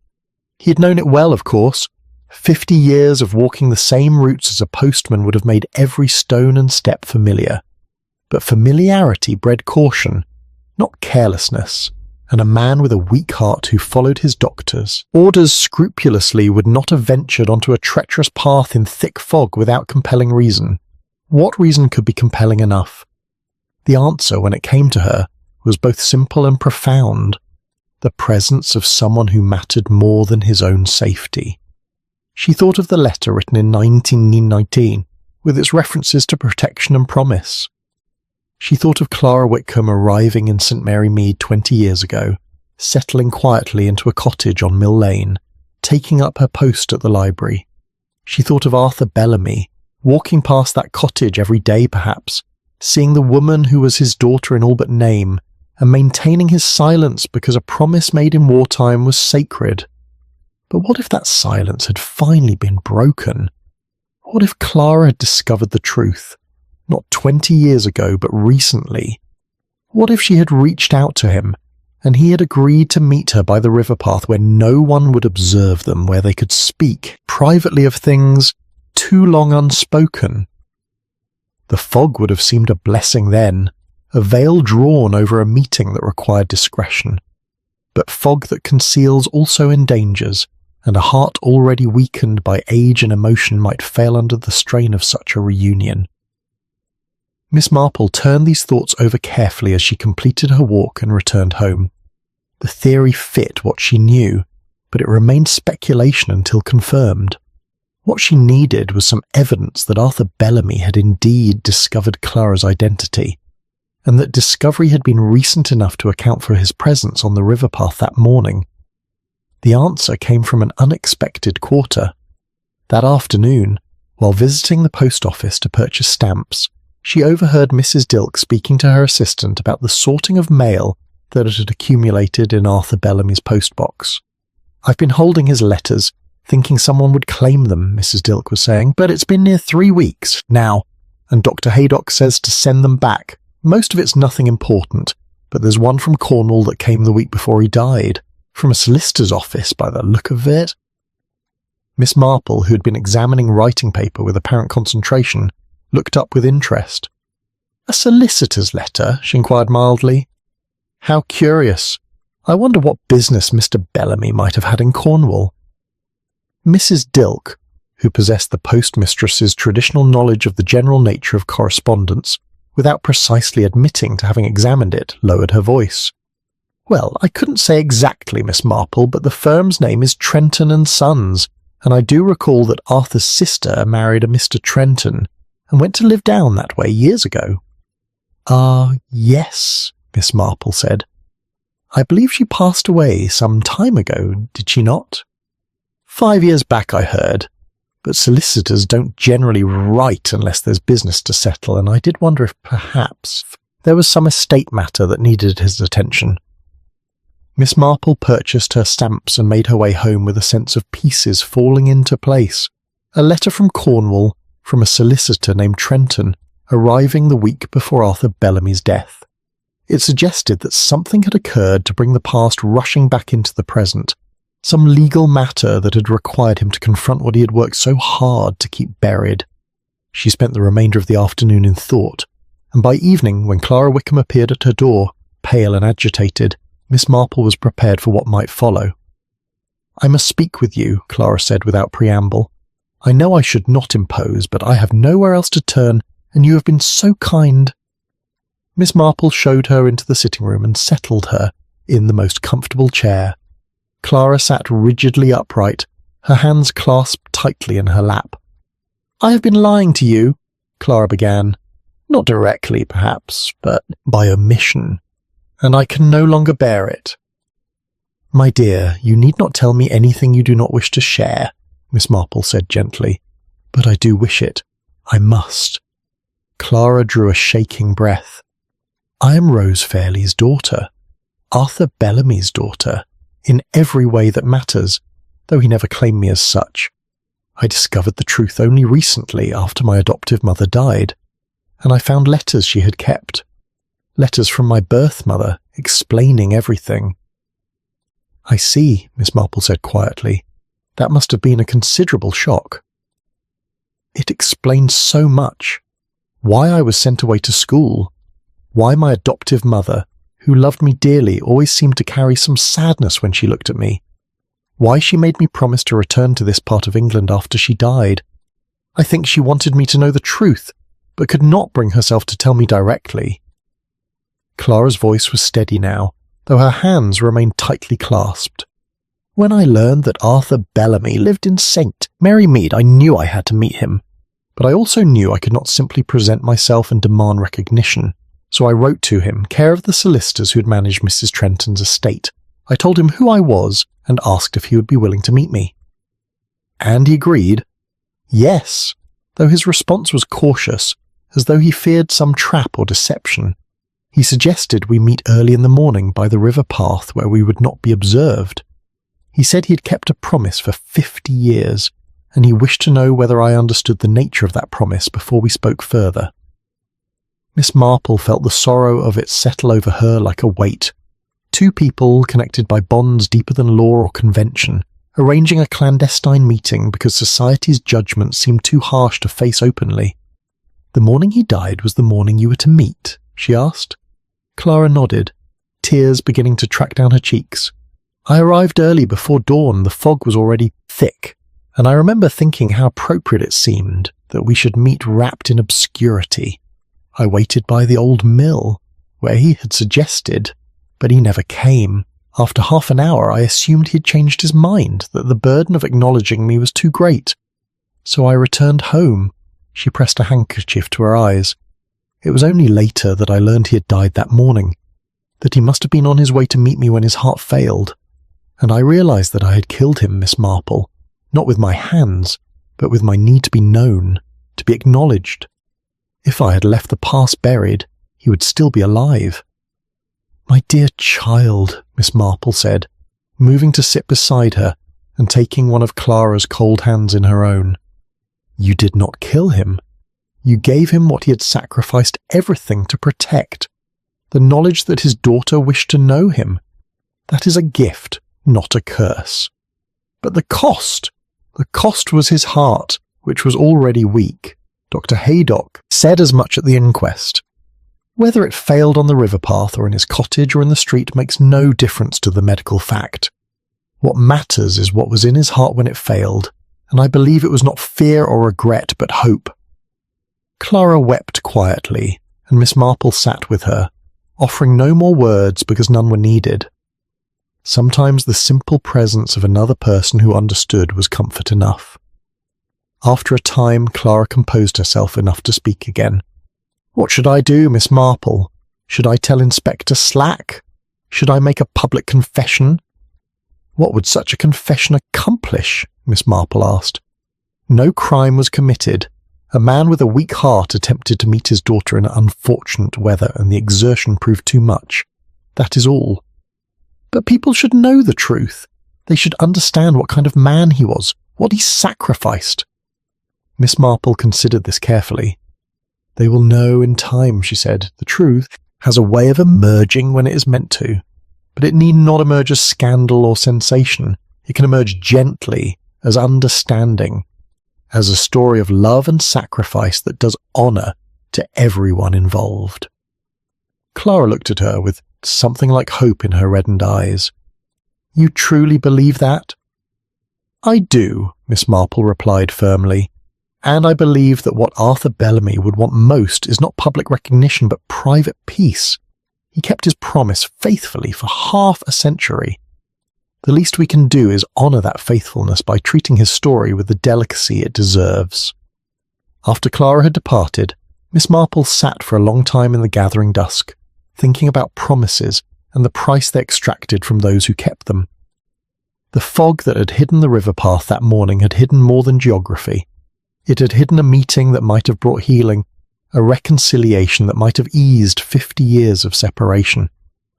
He had known it well, of course. 50 years of walking the same routes as a postman would have made every stone and step familiar. But familiarity bred caution, not carelessness, and a man with a weak heart who followed his doctor's orders scrupulously would not have ventured onto a treacherous path in thick fog without compelling reason. What reason could be compelling enough? The answer, when it came to her, was both simple and profound: the presence of someone who mattered more than his own safety. She thought of the letter written in 1919, with its references to protection and promise. She thought of Clara Whitcomb arriving in St. Mary Mead 20 years ago, settling quietly into a cottage on Mill Lane, taking up her post at the library. She thought of Arthur Bellamy, walking past that cottage every day perhaps, seeing the woman who was his daughter in all but name, and maintaining his silence because a promise made in wartime was sacred. But what if that silence had finally been broken? What if Clara had discovered the truth, not 20 years ago, but recently? What if she had reached out to him, and he had agreed to meet her by the river path where no one would observe them, where they could speak privately of things too long unspoken? The fog would have seemed a blessing then, a veil drawn over a meeting that required discretion. But fog that conceals also endangers, and a heart already weakened by age and emotion might fail under the strain of such a reunion. Miss Marple turned these thoughts over carefully as she completed her walk and returned home. The theory fit what she knew, but it remained speculation until confirmed. What she needed was some evidence that Arthur Bellamy had indeed discovered Clara's identity, and that discovery had been recent enough to account for his presence on the river path that morning. The answer came from an unexpected quarter. That afternoon, while visiting the post office to purchase stamps, she overheard Mrs. Dilke speaking to her assistant about the sorting of mail that had accumulated in Arthur Bellamy's postbox. "I've been holding his letters, thinking someone would claim them," Mrs. Dilke was saying, "but it's been near 3 weeks now, and Dr. Haydock says to send them back. Most of it's nothing important, but there's one from Cornwall that came the week before he died, from a solicitor's office by the look of it." Miss Marple, who had been examining writing paper with apparent concentration, looked up with interest. "A solicitor's letter?" she inquired mildly. "How curious. I wonder what business Mr. Bellamy might have had in Cornwall." Mrs. Dilke, who possessed the postmistress's traditional knowledge of the general nature of correspondence, without precisely admitting to having examined it, lowered her voice. "Well, I couldn't say exactly, Miss Marple, but the firm's name is Trenton & Sons, and I do recall that Arthur's sister married a Mr. Trenton, and went to live down that way years ago." Yes," Miss Marple said. "I believe she passed away some time ago, did she not?" 5 years back, I heard. But solicitors don't generally write unless there's business to settle, and I did wonder if perhaps there was some estate matter that needed his attention. Miss Marple purchased her stamps and made her way home with a sense of pieces falling into place. A letter from Cornwall, from a solicitor named Trenton, arriving the week before Arthur Bellamy's death. It suggested that something had occurred to bring the past rushing back into the present, some legal matter that had required him to confront what he had worked so hard to keep buried. She spent the remainder of the afternoon in thought, and by evening, when Clara Wickham appeared at her door, pale and agitated, Miss Marple was prepared for what might follow. "I must speak with you," Clara said without preamble. "I know I should not impose, but I have nowhere else to turn, and you have been so kind." Miss Marple showed her into the sitting room and settled her in the most comfortable chair. Clara sat rigidly upright, her hands clasped tightly in her lap. "I have been lying to you," Clara began. "Not directly, perhaps, but by omission, and I can no longer bear it." "My dear, you need not tell me anything you do not wish to share," Miss Marple said gently. "But I do wish it. I must." Clara drew a shaking breath. "I am Rose Fairley's daughter, Arthur Bellamy's daughter, in every way that matters, though he never claimed me as such. I discovered the truth only recently after my adoptive mother died, and I found letters she had kept. Letters from my birth mother, explaining everything." "I see," Miss Marple said quietly. "That must have been a considerable shock." "It explains so much. Why I was sent away to school. Why my adoptive mother, who loved me dearly, always seemed to carry some sadness when she looked at me. Why she made me promise to return to this part of England after she died. I think she wanted me to know the truth, but could not bring herself to tell me directly." Clara's voice was steady now, though her hands remained tightly clasped. "When I learned that Arthur Bellamy lived in St. Mary Mead, I knew I had to meet him. But I also knew I could not simply present myself and demand recognition. So I wrote to him, care of the solicitors who had managed Mrs. Trenton's estate. I told him who I was and asked if he would be willing to meet me." "And he agreed?" "Yes, though his response was cautious, as though he feared some trap or deception. He suggested we meet early in the morning by the river path where we would not be observed. He said he had kept a promise for 50 years, and he wished to know whether I understood the nature of that promise before we spoke further. Miss Marple felt the sorrow of it settle over her like a weight. Two people, connected by bonds deeper than law or convention, arranging a clandestine meeting because society's judgment seemed too harsh to face openly. "The morning he died was the morning you were to meet?" she asked. Clara nodded, tears beginning to track down her cheeks. "I arrived early before dawn. The fog was already thick, and I remember thinking how appropriate it seemed that we should meet wrapped in obscurity. I waited by the old mill, where he had suggested, but he never came. After half an hour I assumed he had changed his mind, that the burden of acknowledging me was too great. So I returned home." She pressed a handkerchief to her eyes. "It was only later that I learned he had died that morning, that he must have been on his way to meet me when his heart failed. And I realized that I had killed him, Miss Marple, not with my hands, but with my need to be known, to be acknowledged. If I had left the past buried, he would still be alive." "My dear child," Miss Marple said, moving to sit beside her and taking one of Clara's cold hands in her own. "You did not kill him. You gave him what he had sacrificed everything to protect, the knowledge that his daughter wished to know him. That is a gift, not a curse. But the cost was his heart, which was already weak. Dr. Haydock said as much at the inquest. Whether it failed on the river path or in his cottage or in the street makes no difference to the medical fact. What matters is what was in his heart when it failed, and I believe it was not fear or regret but hope." Clara wept quietly, and Miss Marple sat with her, offering no more words because none were needed. Sometimes the simple presence of another person who understood was comfort enough. After a time, Clara composed herself enough to speak again. "What should I do, Miss Marple? Should I tell Inspector Slack? Should I make a public confession?" "What would such a confession accomplish?" Miss Marple asked. "No crime was committed. A man with a weak heart attempted to meet his daughter in unfortunate weather, and the exertion proved too much. That is all." "But people should know the truth. They should understand what kind of man he was, what he sacrificed." Miss Marple considered this carefully. "They will know in time," she said. "The truth has a way of emerging when it is meant to. But it need not emerge as scandal or sensation. It can emerge gently, as understanding, as a story of love and sacrifice that does honour to everyone involved." Clara looked at her with something like hope in her reddened eyes. "You truly believe that?" "I do," Miss Marple replied firmly. "And I believe that what Arthur Bellamy would want most is not public recognition but private peace. He kept his promise faithfully for half a century. The least we can do is honour that faithfulness by treating his story with the delicacy it deserves." After Clara had departed, Miss Marple sat for a long time in the gathering dusk, thinking about promises and the price they extracted from those who kept them. The fog that had hidden the river path that morning had hidden more than geography. It had hidden a meeting that might have brought healing, a reconciliation that might have eased 50 years of separation.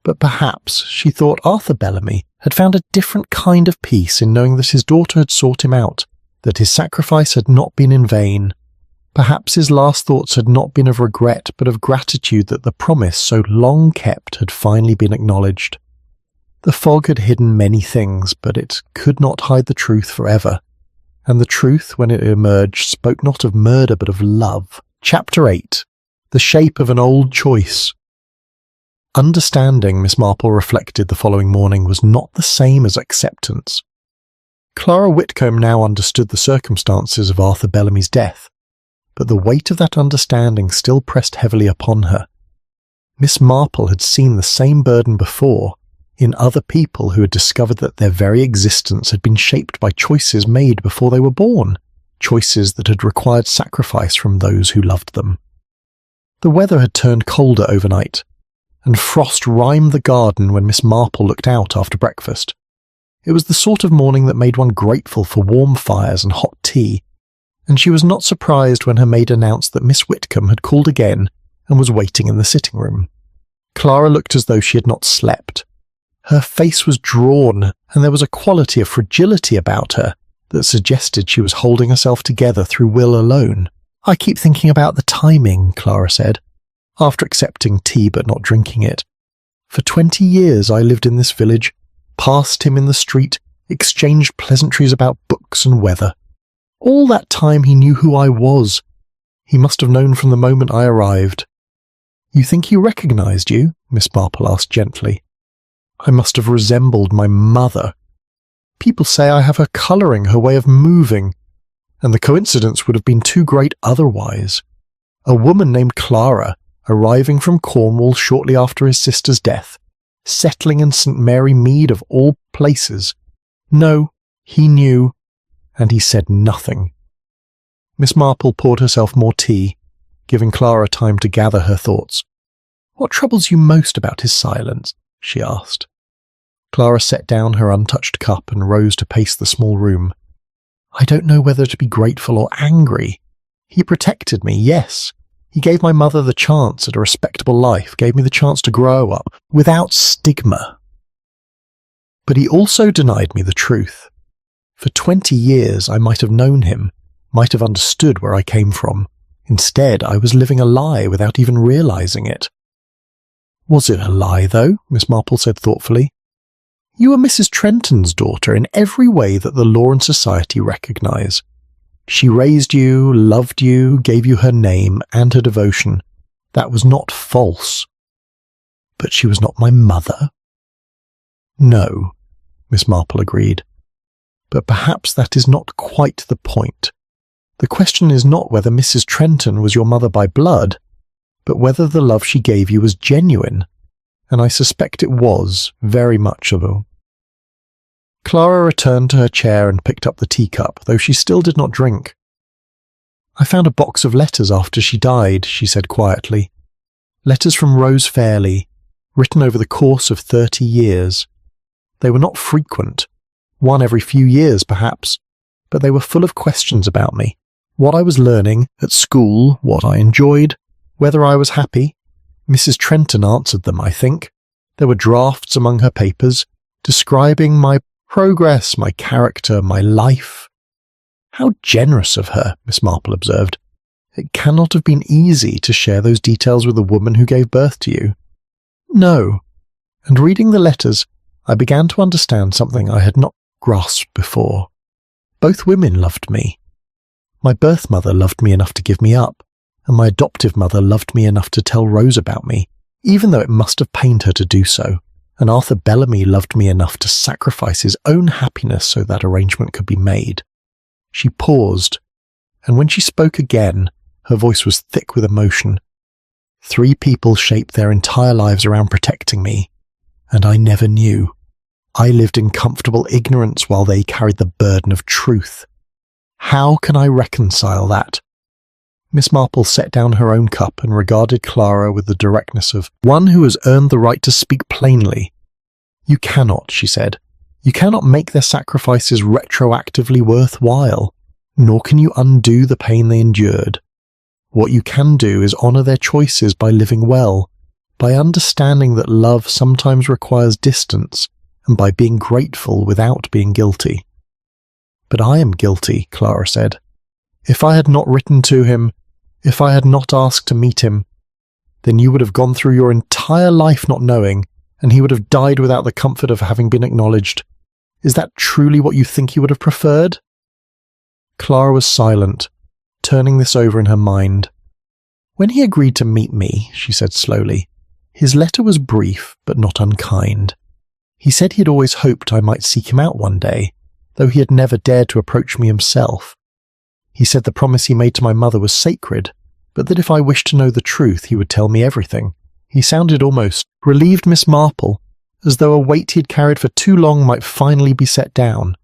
But perhaps, she thought, Arthur Bellamy had found a different kind of peace in knowing that his daughter had sought him out, that his sacrifice had not been in vain. Perhaps his last thoughts had not been of regret but of gratitude that the promise so long kept had finally been acknowledged. The fog had hidden many things, but it could not hide the truth forever. And the truth, when it emerged, spoke not of murder but of love. Chapter 8. The Shape of an Old Choice. Understanding, Miss Marple reflected the following morning, was not the same as acceptance. Clara Whitcomb now understood the circumstances of Arthur Bellamy's death, but the weight of that understanding still pressed heavily upon her. Miss Marple had seen the same burden before, in other people who had discovered that their very existence had been shaped by choices made before they were born, choices that had required sacrifice from those who loved them. The weather had turned colder overnight, and frost rimed the garden when Miss Marple looked out after breakfast. It was the sort of morning that made one grateful for warm fires and hot tea, and she was not surprised when her maid announced that Miss Whitcomb had called again and was waiting in the sitting room. Clara looked as though she had not slept. Her face was drawn, and there was a quality of fragility about her that suggested she was holding herself together through will alone. "I keep thinking about the timing," Clara said, after accepting tea but not drinking it. "For 20 years I lived in this village, passed him in the street, exchanged pleasantries about books and weather. All that time he knew who I was. He must have known from the moment I arrived." "You think he recognized you?" Miss Marple asked gently. "I must have resembled my mother. People say I have her colouring, her way of moving, and the coincidence would have been too great otherwise. A woman named Clara, arriving from Cornwall shortly after his sister's death, settling in St. Mary Mead of all places. No, he knew, and he said nothing." Miss Marple poured herself more tea, giving Clara time to gather her thoughts. "What troubles you most about his silence?" she asked. Clara set down her untouched cup and rose to pace the small room. "I don't know whether to be grateful or angry. He protected me, yes. He gave my mother the chance at a respectable life, gave me the chance to grow up without stigma. But he also denied me the truth. For 20 years I might have known him, might have understood where I came from. Instead, I was living a lie without even realizing it." "Was it a lie, though?" Miss Marple said thoughtfully. "You were Mrs. Trenton's daughter in every way that the law and society recognize. She raised you, loved you, gave you her name and her devotion. That was not false. But she was not my mother?" "No," Miss Marple agreed. "But perhaps that is not quite the point. The question is not whether Mrs. Trenton was your mother by blood, but whether the love she gave you was genuine, and I suspect it was, very much of it." Clara returned to her chair and picked up the teacup, though she still did not drink. "I found a box of letters after she died," she said quietly. "Letters from Rose Fairley, written over the course of 30 years. They were not frequent, one every few years perhaps, but they were full of questions about me, what I was learning at school, what I enjoyed, whether I was happy. Mrs. Trenton answered them, I think. There were drafts among her papers, describing my progress, my character, my life." "How generous of her," Miss Marple observed. "It cannot have been easy to share those details with the woman who gave birth to you." "No, and reading the letters, I began to understand something I had not grasped before. Both women loved me. My birth mother loved me enough to give me up, and my adoptive mother loved me enough to tell Rose about me, even though it must have pained her to do so, and Arthur Bellamy loved me enough to sacrifice his own happiness so that arrangement could be made." She paused, and when she spoke again, her voice was thick with emotion. "3 people shaped their entire lives around protecting me, and I never knew. I lived in comfortable ignorance while they carried the burden of truth. How can I reconcile that?" Miss Marple set down her own cup and regarded Clara with the directness of one who has earned the right to speak plainly. "You cannot," she said. "You cannot make their sacrifices retroactively worthwhile, nor can you undo the pain they endured. What you can do is honour their choices by living well, by understanding that love sometimes requires distance, and by being grateful without being guilty." "But I am guilty," Clara said. "If I had not written to him, if I had not asked to meet him, then you would have gone through your entire life not knowing, and he would have died without the comfort of having been acknowledged. Is that truly what you think he would have preferred?" Clara was silent, turning this over in her mind. "When he agreed to meet me," she said slowly, "his letter was brief but not unkind. He said he had always hoped I might seek him out one day, though he had never dared to approach me himself. He said the promise he made to my mother was sacred, but that if I wished to know the truth he would tell me everything. He sounded almost relieved Miss Marple, as though a weight he had carried for too long might finally be set down.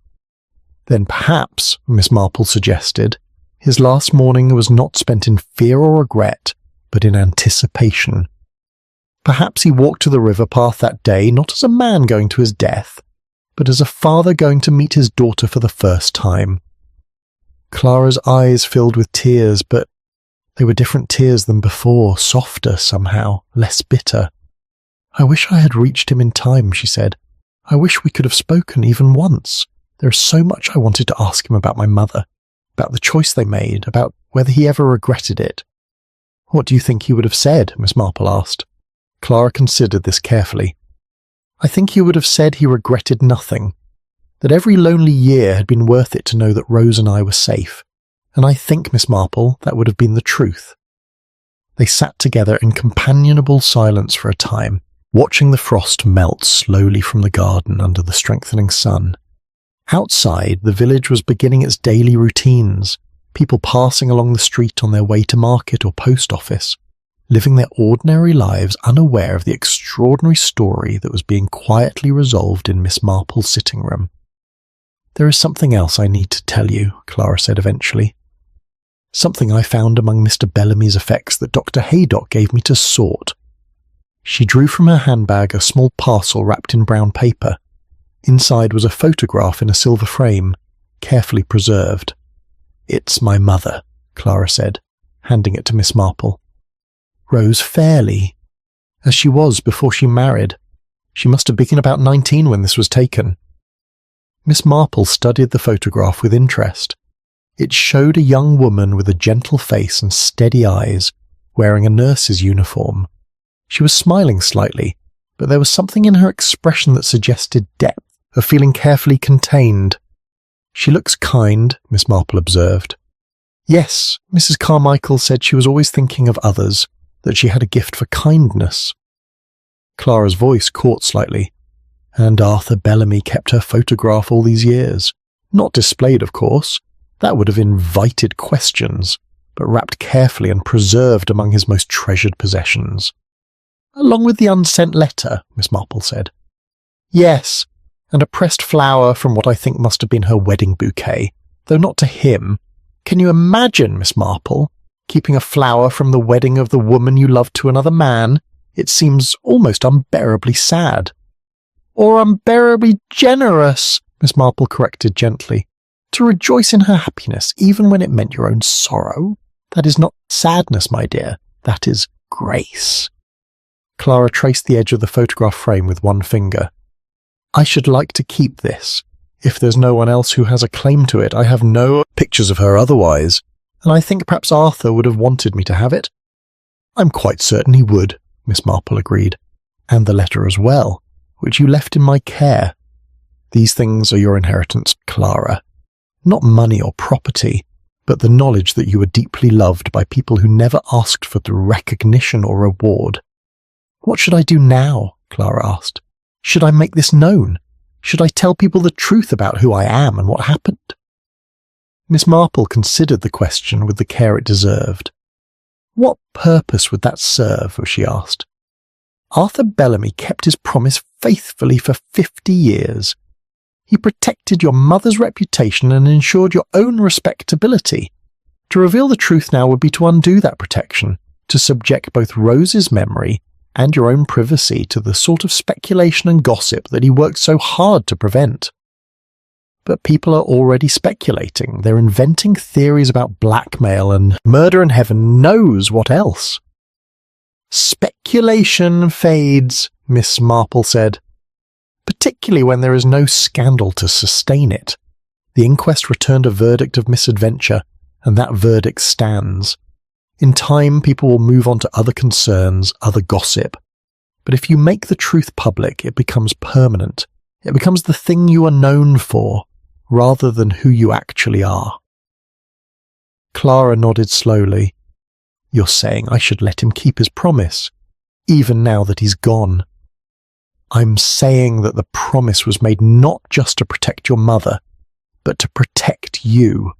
Then perhaps, Miss Marple suggested, his last morning was not spent in fear or regret, but in anticipation. Perhaps he walked to the river path that day not as a man going to his death, but as a father going to meet his daughter for the first time. Clara's eyes filled with tears, but they were different tears than before, softer somehow, less bitter. "I wish I had reached him in time," she said. "I wish we could have spoken even once. There is so much I wanted to ask him about my mother, about the choice they made, about whether he ever regretted it." "What do you think he would have said?" Miss Marple asked. Clara considered this carefully. "I think he would have said he regretted nothing, that every lonely year had been worth it to know that Rose and I were safe. And I think, Miss Marple, that would have been the truth." They sat together in companionable silence for a time, watching the frost melt slowly from the garden under the strengthening sun. Outside, the village was beginning its daily routines, people passing along the street on their way to market or post office, living their ordinary lives unaware of the extraordinary story that was being quietly resolved in Miss Marple's sitting room. "There is something else I need to tell you," Clara said eventually. "Something I found among Mr. Bellamy's effects that Dr. Haydock gave me to sort." She drew from her handbag a small parcel wrapped in brown paper. Inside was a photograph in a silver frame, carefully preserved. "It's my mother," Clara said, handing it to Miss Marple. "Rose Fairley, as she was before she married. She must have been about 19 when this was taken." Miss Marple studied the photograph with interest. It showed a young woman with a gentle face and steady eyes, wearing a nurse's uniform. She was smiling slightly, but there was something in her expression that suggested depth, of feeling carefully contained. "She looks kind," Miss Marple observed. "Yes, Mrs. Carmichael said she was always thinking of others, that she had a gift for kindness." Clara's voice caught slightly. "And Arthur Bellamy kept her photograph all these years. Not displayed, of course. That would have invited questions, but wrapped carefully and preserved among his most treasured possessions." "Along with the unsent letter," Miss Marple said. "Yes, and a pressed flower from what I think must have been her wedding bouquet, though not to him. Can you imagine, Miss Marple, keeping a flower from the wedding of the woman you loved to another man? It seems almost unbearably sad." "Or unbearably generous," Miss Marple corrected gently. "To rejoice in her happiness, even when it meant your own sorrow. That is not sadness, my dear. That is grace." Clara traced the edge of the photograph frame with one finger. "I should like to keep this. If there's no one else who has a claim to it, I have no pictures of her otherwise, and I think perhaps Arthur would have wanted me to have it." "I'm quite certain he would," Miss Marple agreed. "And the letter as well, which you left in my care. These things are your inheritance, Clara. Not money or property, but the knowledge that you were deeply loved by people who never asked for the recognition or reward." "What should I do now?" Clara asked. "Should I make this known? Should I tell people the truth about who I am and what happened?" Miss Marple considered the question with the care it deserved. "What purpose would that serve?" she asked. "Arthur Bellamy kept his promise faithfully for 50 years. He protected your mother's reputation and ensured your own respectability. To reveal the truth now would be to undo that protection, to subject both Rose's memory and your own privacy to the sort of speculation and gossip that he worked so hard to prevent. But people are already speculating. They're inventing theories about blackmail and murder and heaven knows what else." "Speculation fades," Miss Marple said, "particularly when there is no scandal to sustain it. The inquest returned a verdict of misadventure, and that verdict stands. In time, people will move on to other concerns, other gossip. But if you make the truth public, it becomes permanent. It becomes the thing you are known for, rather than who you actually are." Clara nodded slowly. "You're saying I should let him keep his promise, even now that he's gone." "I'm saying that the promise was made not just to protect your mother, but to protect you.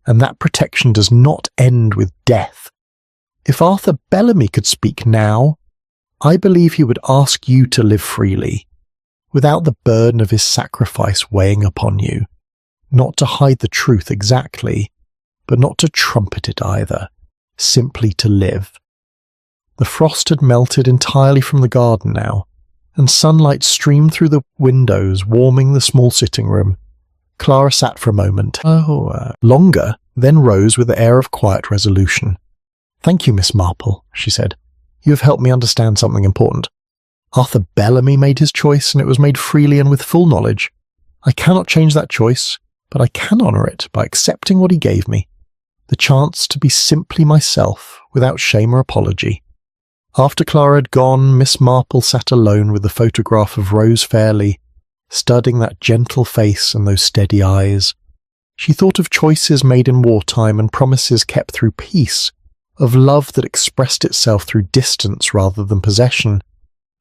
And that protection does not end with death. If Arthur Bellamy could speak now, I believe he would ask you to live freely, without the burden of his sacrifice weighing upon you, not to hide the truth exactly, but not to trumpet it either, simply to live." The frost had melted entirely from the garden now, and sunlight streamed through the windows, warming the small sitting room. Clara sat for a moment, longer, then rose with the air of quiet resolution. "Thank you, Miss Marple," she said. "You have helped me understand something important. Arthur Bellamy made his choice, and it was made freely and with full knowledge. I cannot change that choice, but I can honour it by accepting what he gave me, the chance to be simply myself, without shame or apology." After Clara had gone, Miss Marple sat alone with the photograph of Rose Fairley, studying that gentle face and those steady eyes. She thought of choices made in wartime and promises kept through peace, of love that expressed itself through distance rather than possession,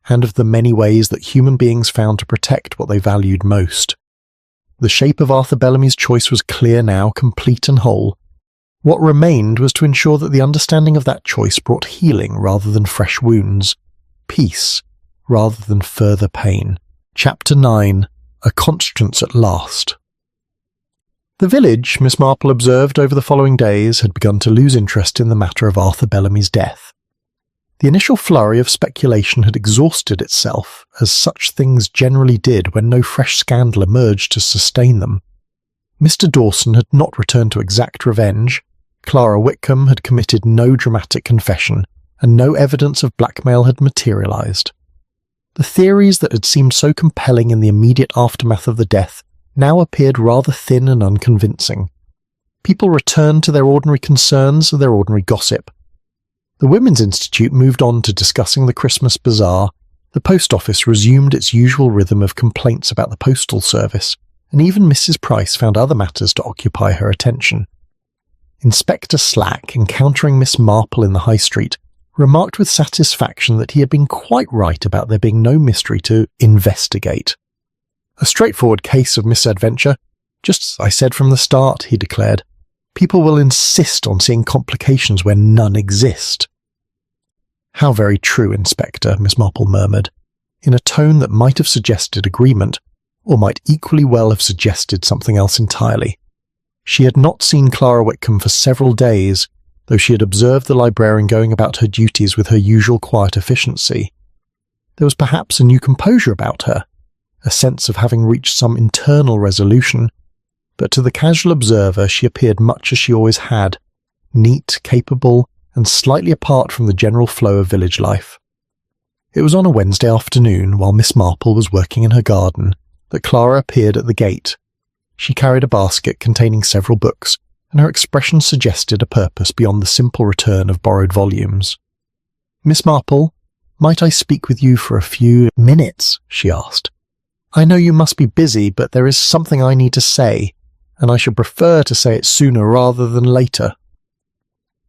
and of the many ways that human beings found to protect what they valued most. The shape of Arthur Bellamy's choice was clear now, complete and whole. What remained was to ensure that the understanding of that choice brought healing rather than fresh wounds, peace rather than further pain. Chapter 9. A Conscience at Last. The village, Miss Marple observed over the following days, had begun to lose interest in the matter of Arthur Bellamy's death. The initial flurry of speculation had exhausted itself, as such things generally did when no fresh scandal emerged to sustain them. Mr. Dawson had not returned to exact revenge, Clara Whitcomb had committed no dramatic confession, and no evidence of blackmail had materialised. The theories that had seemed so compelling in the immediate aftermath of the death now appeared rather thin and unconvincing. People returned to their ordinary concerns and their ordinary gossip. The Women's Institute moved on to discussing the Christmas bazaar, the post office resumed its usual rhythm of complaints about the postal service, and even Mrs. Price found other matters to occupy her attention. Inspector Slack, encountering Miss Marple in the High Street, remarked with satisfaction that he had been quite right about there being no mystery to investigate. "A straightforward case of misadventure, just as I said from the start," he declared. "People will insist on seeing complications where none exist." "How very true, Inspector," Miss Marple murmured, in a tone that might have suggested agreement, or might equally well have suggested something else entirely. She had not seen Clara Whitcomb for several days, though she had observed the librarian going about her duties with her usual quiet efficiency. There was perhaps a new composure about her, a sense of having reached some internal resolution, but to the casual observer she appeared much as she always had, neat, capable, and slightly apart from the general flow of village life. It was on a Wednesday afternoon, while Miss Marple was working in her garden, that Clara appeared at the gate. She carried a basket containing several books, and her expression suggested a purpose beyond the simple return of borrowed volumes. "Miss Marple, might I speak with you for a few minutes?" she asked. "I know you must be busy, but there is something I need to say, and I should prefer to say it sooner rather than later."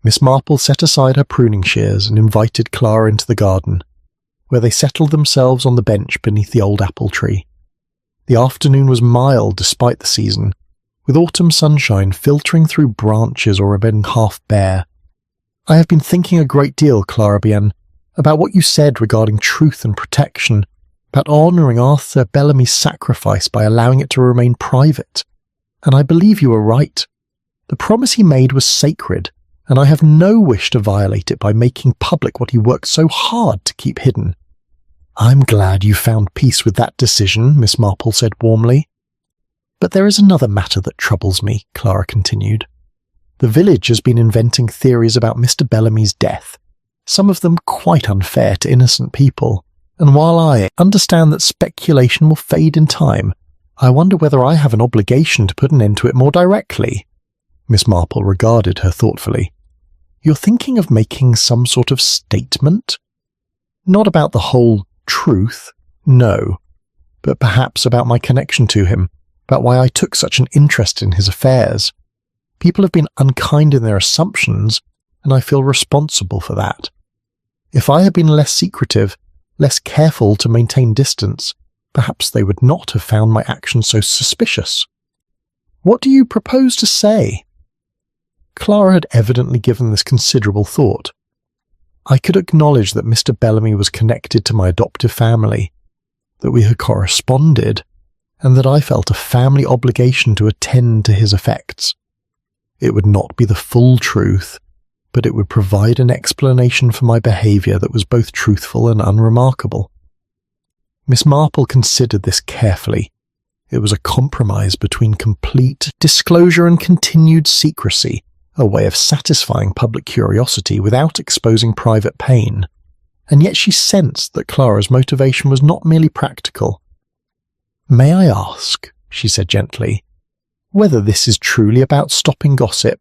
Miss Marple set aside her pruning shears and invited Clara into the garden, where they settled themselves on the bench beneath the old apple tree. The afternoon was mild despite the season, with autumn sunshine filtering through branches or remaining half bare. "I have been thinking a great deal," Clara began, "about what you said regarding truth and protection, about honouring Arthur Bellamy's sacrifice by allowing it to remain private. And I believe you were right. The promise he made was sacred, and I have no wish to violate it by making public what he worked so hard to keep hidden." "I'm glad you found peace with that decision," Miss Marple said warmly. "But there is another matter that troubles me," Clara continued. "The village has been inventing theories about Mr. Bellamy's death, some of them quite unfair to innocent people, and while I understand that speculation will fade in time, I wonder whether I have an obligation to put an end to it more directly." Miss Marple regarded her thoughtfully. "You're thinking of making some sort of statement? Not about the whole truth, no, but perhaps about my connection to him, about why I took such an interest in his affairs. People have been unkind in their assumptions, and I feel responsible for that. If I had been less secretive, less careful to maintain distance, perhaps they would not have found my actions so suspicious. What do you propose to say?" Clara had evidently given this considerable thought. "I could acknowledge that Mr. Bellamy was connected to my adoptive family, that we had corresponded, and that I felt a family obligation to attend to his effects. It would not be the full truth, but it would provide an explanation for my behaviour that was both truthful and unremarkable." Miss Marple considered this carefully. It was a compromise between complete disclosure and continued secrecy, a way of satisfying public curiosity without exposing private pain. And yet she sensed that Clara's motivation was not merely practical. "May I ask," she said gently, "whether this is truly about stopping gossip,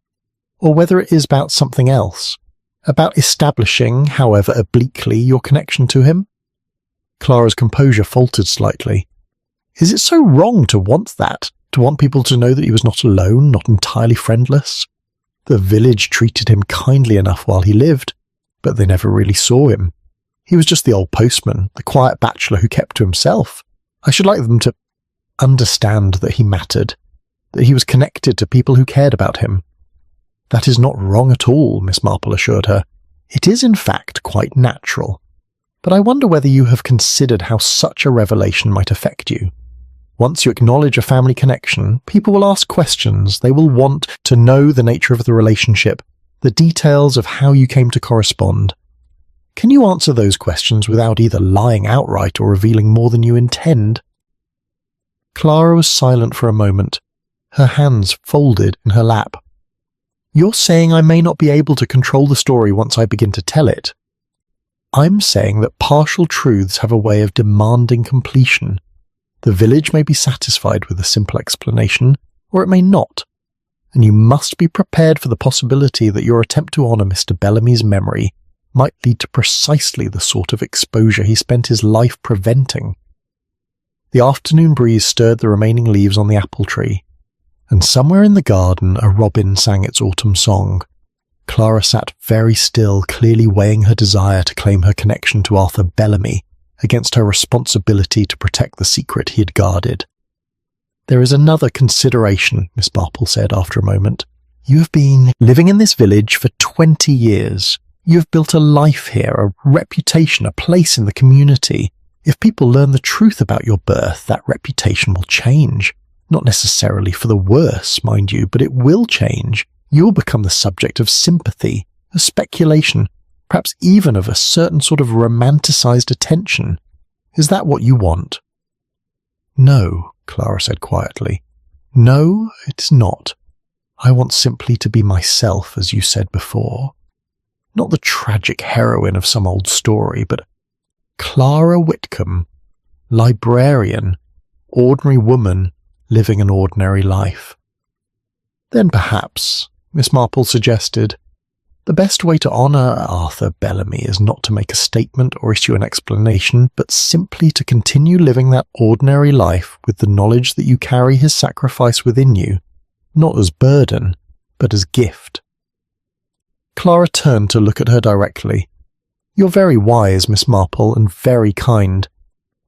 or whether it is about something else, about establishing, however obliquely, your connection to him?" Clara's composure faltered slightly. Is it so wrong to want that, to want people to know that he was not alone, not entirely friendless? The village treated him kindly enough while he lived, but they never really saw him. He was just the old postman, the quiet bachelor who kept to himself. I should like them to understand that he mattered, that he was connected to people who cared about him. "That is not wrong at all," Miss Marple assured her. "It is in fact quite natural. But I wonder whether you have considered how such a revelation might affect you. Once you acknowledge a family connection, people will ask questions. They will want to know the nature of the relationship, the details of how you came to correspond. Can you answer those questions without either lying outright or revealing more than you intend?" Clara was silent for a moment, her hands folded in her lap. "You're saying I may not be able to control the story once I begin to tell it. I'm saying that partial truths have a way of demanding completion. The village may be satisfied with a simple explanation, or it may not, and you must be prepared for the possibility that your attempt to honour Mr. Bellamy's memory might lead to precisely the sort of exposure he spent his life preventing." The afternoon breeze stirred the remaining leaves on the apple tree, and somewhere in the garden a robin sang its autumn song. Clara sat very still, clearly weighing her desire to claim her connection to Arthur Bellamy against her responsibility to protect the secret he had guarded. "There is another consideration," Miss Marple said after a moment. "You have been living in this village for 20 years. You have built a life here, a reputation, a place in the community. If people learn the truth about your birth, that reputation will change. Not necessarily for the worse, mind you, but it will change. You will become the subject of sympathy, of speculation, perhaps even of a certain sort of romanticized attention. Is that what you want?" "No," Clara said quietly. "No, it's not. I want simply to be myself, as you said before. Not the tragic heroine of some old story, but Clara Whitcomb, librarian, ordinary woman, living an ordinary life." "Then perhaps," Miss Marple suggested, "the best way to honour Arthur Bellamy is not to make a statement or issue an explanation, but simply to continue living that ordinary life with the knowledge that you carry his sacrifice within you, not as burden, but as gift." Clara turned to look at her directly. "You're very wise, Miss Marple, and very kind.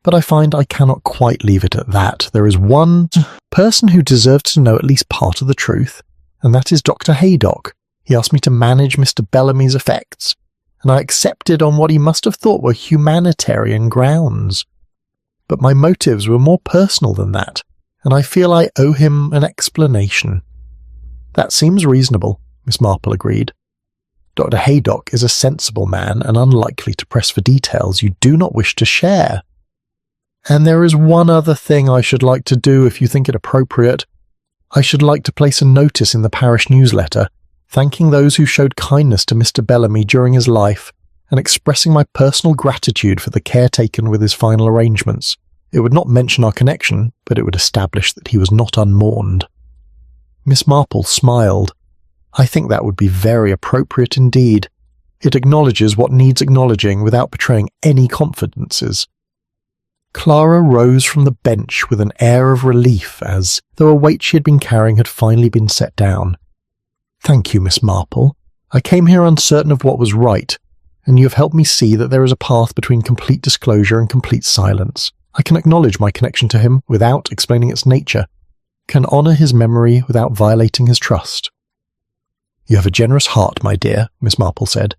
But I find I cannot quite leave it at that. There is one person who deserves to know at least part of the truth, and that is Dr. Haydock. He asked me to manage Mr. Bellamy's effects, and I accepted on what he must have thought were humanitarian grounds. But my motives were more personal than that, and I feel I owe him an explanation." "That seems reasonable," Miss Marple agreed. "Dr. Haydock is a sensible man and unlikely to press for details you do not wish to share. And there is one other thing I should like to do if you think it appropriate. I should like to place a notice in the parish newsletter, thanking those who showed kindness to Mr. Bellamy during his life and expressing my personal gratitude for the care taken with his final arrangements. It would not mention our connection, but it would establish that he was not unmourned." Miss Marple smiled. "I think that would be very appropriate indeed. It acknowledges what needs acknowledging without betraying any confidences." Clara rose from the bench with an air of relief as though a weight she had been carrying had finally been set down. "Thank you, Miss Marple. I came here uncertain of what was right, and you have helped me see that there is a path between complete disclosure and complete silence. I can acknowledge my connection to him without explaining its nature, can honour his memory without violating his trust." "You have a generous heart, my dear," Miss Marple said,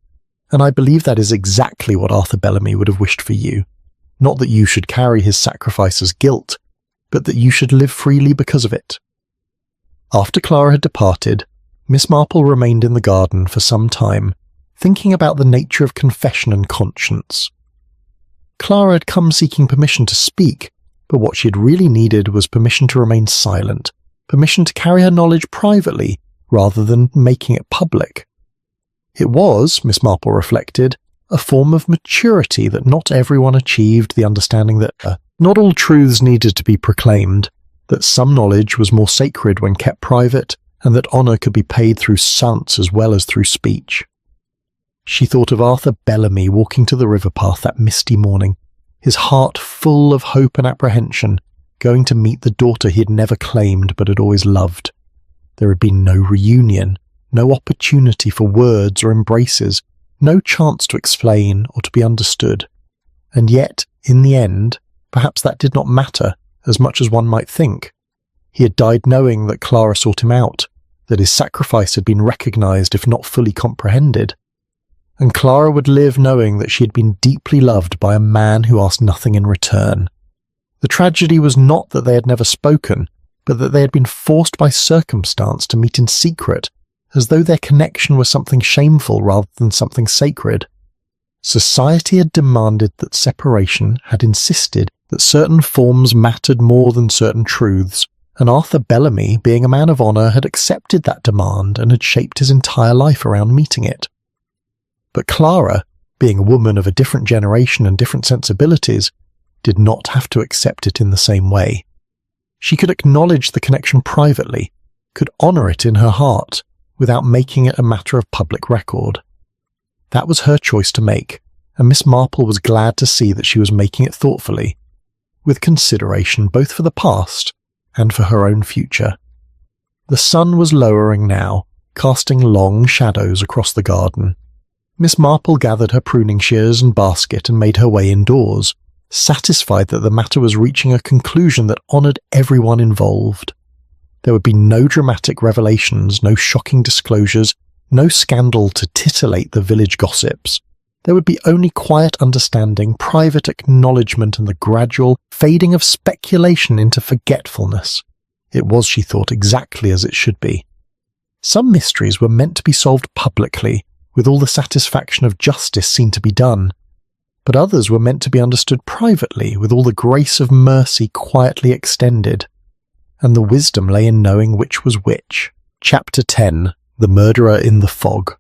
"and I believe that is exactly what Arthur Bellamy would have wished for you. Not that you should carry his sacrifice as guilt, but that you should live freely because of it." After Clara had departed, Miss Marple remained in the garden for some time, thinking about the nature of confession and conscience. Clara had come seeking permission to speak, but what she had really needed was permission to remain silent, permission to carry her knowledge privately rather than making it public. It was, Miss Marple reflected, a form of maturity that not everyone achieved, the understanding that not all truths needed to be proclaimed, that some knowledge was more sacred when kept private, and that honour could be paid through sense as well as through speech. She thought of Arthur Bellamy walking to the river path that misty morning, his heart full of hope and apprehension, going to meet the daughter he had never claimed but had always loved. There had been no reunion, no opportunity for words or embraces, no chance to explain or to be understood. And yet, in the end, perhaps that did not matter as much as one might think. He had died knowing that Clara sought him out, that his sacrifice had been recognised if not fully comprehended. And Clara would live knowing that she had been deeply loved by a man who asked nothing in return. The tragedy was not that they had never spoken, but that they had been forced by circumstance to meet in secret, as though their connection was something shameful rather than something sacred. Society had demanded that separation, had insisted that certain forms mattered more than certain truths, and Arthur Bellamy, being a man of honour, had accepted that demand and had shaped his entire life around meeting it. But Clara, being a woman of a different generation and different sensibilities, did not have to accept it in the same way. She could acknowledge the connection privately, could honour it in her heart, without making it a matter of public record. That was her choice to make, and Miss Marple was glad to see that she was making it thoughtfully, with consideration both for the past and for her own future. The sun was lowering now, casting long shadows across the garden. Miss Marple gathered her pruning shears and basket and made her way indoors, satisfied that the matter was reaching a conclusion that honoured everyone involved. There would be no dramatic revelations, no shocking disclosures, no scandal to titillate the village gossips. There would be only quiet understanding, private acknowledgement, and the gradual fading of speculation into forgetfulness. It was, she thought, exactly as it should be. Some mysteries were meant to be solved publicly, with all the satisfaction of justice seen to be done, but others were meant to be understood privately, with all the grace of mercy quietly extended. And the wisdom lay in knowing which was which. Chapter 10. The Murderer in the Fog.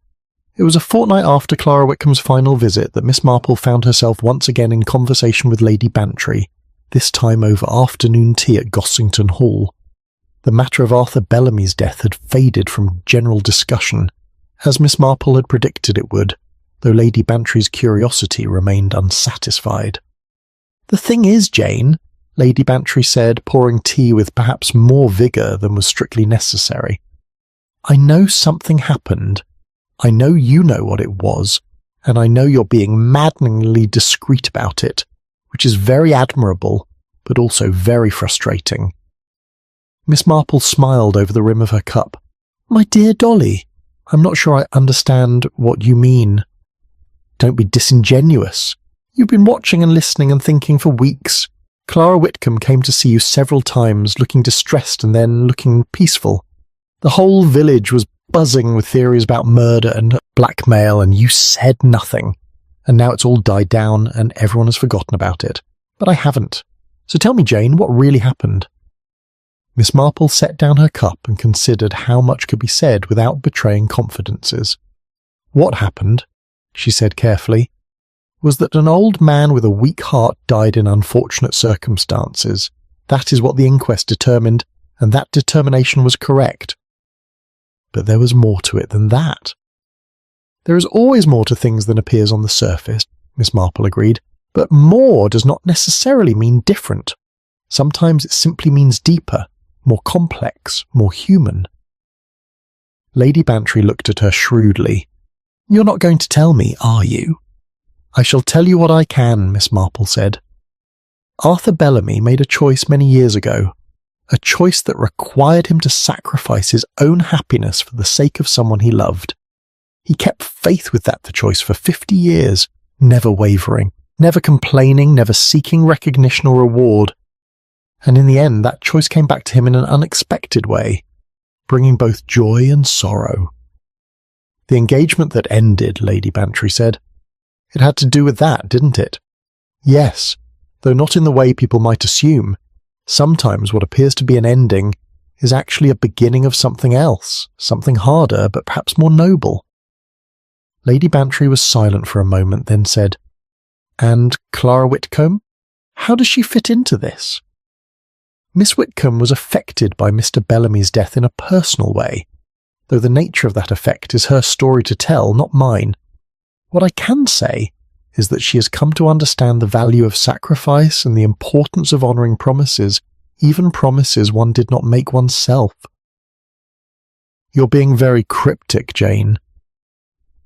It was a fortnight after Clara Wickham's final visit that Miss Marple found herself once again in conversation with Lady Bantry, this time over afternoon tea at Gossington Hall. The matter of Arthur Bellamy's death had faded from general discussion, as Miss Marple had predicted it would, though Lady Bantry's curiosity remained unsatisfied. "The thing is, Jane," Lady Bantry said, pouring tea with perhaps more vigour than was strictly necessary, "I know something happened. I know you know what it was, and I know you're being maddeningly discreet about it, which is very admirable, but also very frustrating." Miss Marple smiled over the rim of her cup. "My dear Dolly, I'm not sure I understand what you mean." "Don't be disingenuous. You've been watching and listening and thinking for weeks. Clara Wickham came to see you several times, looking distressed and then looking peaceful. The whole village was buzzing with theories about murder and blackmail, and you said nothing. And now it's all died down and everyone has forgotten about it. But I haven't. So tell me, Jane, what really happened?" Miss Marple set down her cup and considered how much could be said without betraying confidences. "What happened," she said carefully, "was that an old man with a weak heart died in unfortunate circumstances. That is what the inquest determined, and that determination was correct." "But there was more to it than that." "There is always more to things than appears on the surface," Miss Marple agreed, "but more does not necessarily mean different. Sometimes it simply means deeper, more complex, more human." Lady Bantry looked at her shrewdly. "You're not going to tell me, are you?" "I shall tell you what I can," Miss Marple said. "Arthur Bellamy made a choice many years ago, a choice that required him to sacrifice his own happiness for the sake of someone he loved. He kept faith with that choice for 50 years, never wavering, never complaining, never seeking recognition or reward. And in the end, that choice came back to him in an unexpected way, bringing both joy and sorrow." "The engagement that ended," Lady Bantry said. "It had to do with that, didn't it?" "Yes. though not in the way people might assume. Sometimes what appears to be an ending is actually a beginning of something else, something harder but perhaps more noble. Lady Bantry was silent for a moment, then said, "And Clara Whitcomb? How does she fit into this?" Miss Whitcomb was affected by Mr. Bellamy's death in a personal way, though the nature of that effect is her story to tell, not mine. What I can say is that she has come to understand the value of sacrifice and the importance of honouring promises, even promises one did not make oneself. "You're being very cryptic, Jane."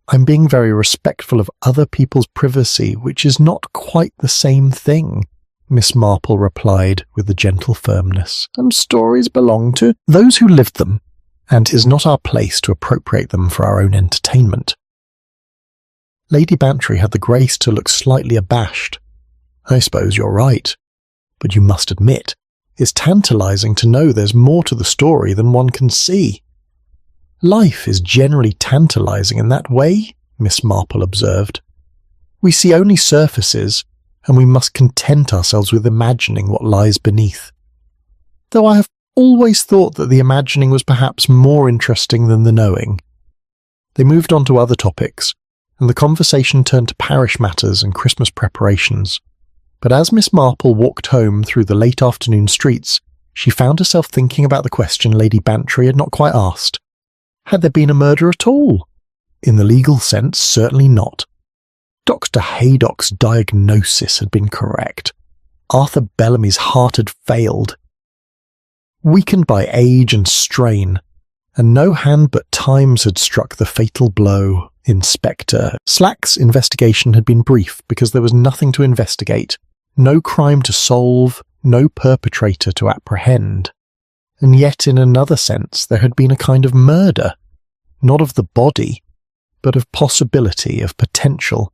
"I'm being very respectful of other people's privacy, which is not quite the same thing," Miss Marple replied with a gentle firmness. "And stories belong to those who lived them, and it is not our place to appropriate them for our own entertainment." Lady Bantry had the grace to look slightly abashed. "I suppose you're right, but you must admit, it's tantalising to know there's more to the story than one can see." "Life is generally tantalising in that way," Miss Marple observed. "We see only surfaces, and we must content ourselves with imagining what lies beneath. Though I have always thought that the imagining was perhaps more interesting than the knowing." They moved on to other topics, and the conversation turned to parish matters and Christmas preparations. But as Miss Marple walked home through the late afternoon streets, she found herself thinking about the question Lady Bantry had not quite asked. Had there been a murder at all? In the legal sense, certainly not. Dr. Haydock's diagnosis had been correct. Arthur Bellamy's heart had failed. Weakened by age and strain, and no hand but Time's had struck the fatal blow. Inspector Slack's investigation had been brief because there was nothing to investigate, no crime to solve, no perpetrator to apprehend. And yet, in another sense, there had been a kind of murder, not of the body, but of possibility, of potential,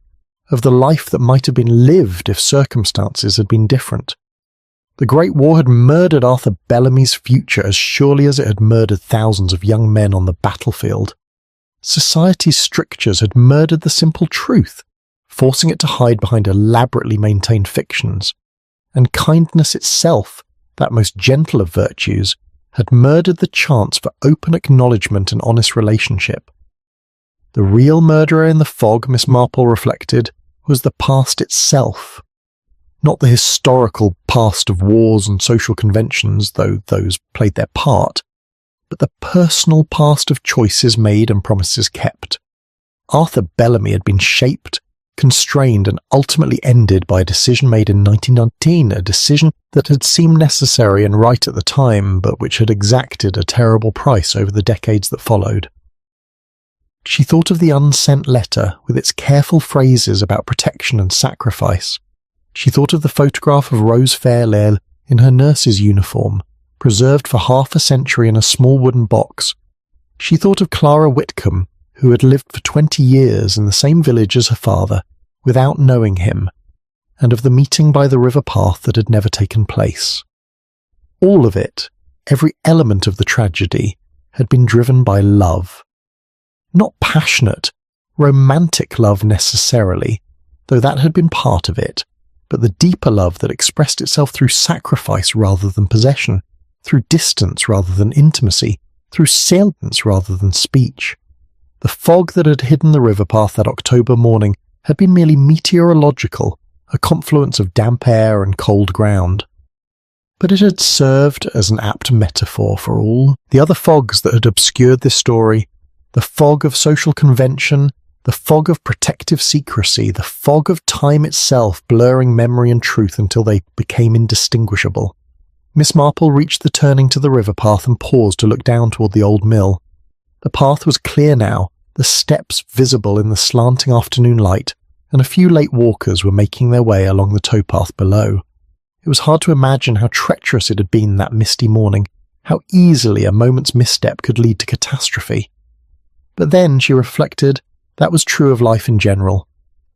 of the life that might have been lived if circumstances had been different. The Great War had murdered Arthur Bellamy's future as surely as it had murdered thousands of young men on the battlefield. Society's strictures had murdered the simple truth, forcing it to hide behind elaborately maintained fictions. And kindness itself, that most gentle of virtues, had murdered the chance for open acknowledgement and honest relationship. The real murderer in the fog, Miss Marple reflected, was the past itself. Not the historical past of wars and social conventions, though those played their part, but the personal past of choices made and promises kept. Arthur Bellamy had been shaped, constrained, and ultimately ended by a decision made in 1919, a decision that had seemed necessary and right at the time, but which had exacted a terrible price over the decades that followed. She thought of the unsent letter with its careful phrases about protection and sacrifice. She thought of the photograph of Rose Fairlale in her nurse's uniform, preserved for half a century in a small wooden box. She thought of Clara Whitcomb, who had lived for 20 years in the same village as her father, without knowing him, and of the meeting by the river path that had never taken place. All of it, every element of the tragedy, had been driven by love. Not passionate, romantic love necessarily, though that had been part of it, but the deeper love that expressed itself through sacrifice rather than possession, through distance rather than intimacy, through silence rather than speech. The fog that had hidden the river path that October morning had been merely meteorological, a confluence of damp air and cold ground. But it had served as an apt metaphor for all the other fogs that had obscured this story, the fog of social convention, the fog of protective secrecy, the fog of time itself blurring memory and truth until they became indistinguishable. Miss Marple reached the turning to the river path and paused to look down toward the old mill. The path was clear now, the steps visible in the slanting afternoon light, and a few late walkers were making their way along the towpath below. It was hard to imagine how treacherous it had been that misty morning, how easily a moment's misstep could lead to catastrophe. But then, she reflected, that was true of life in general.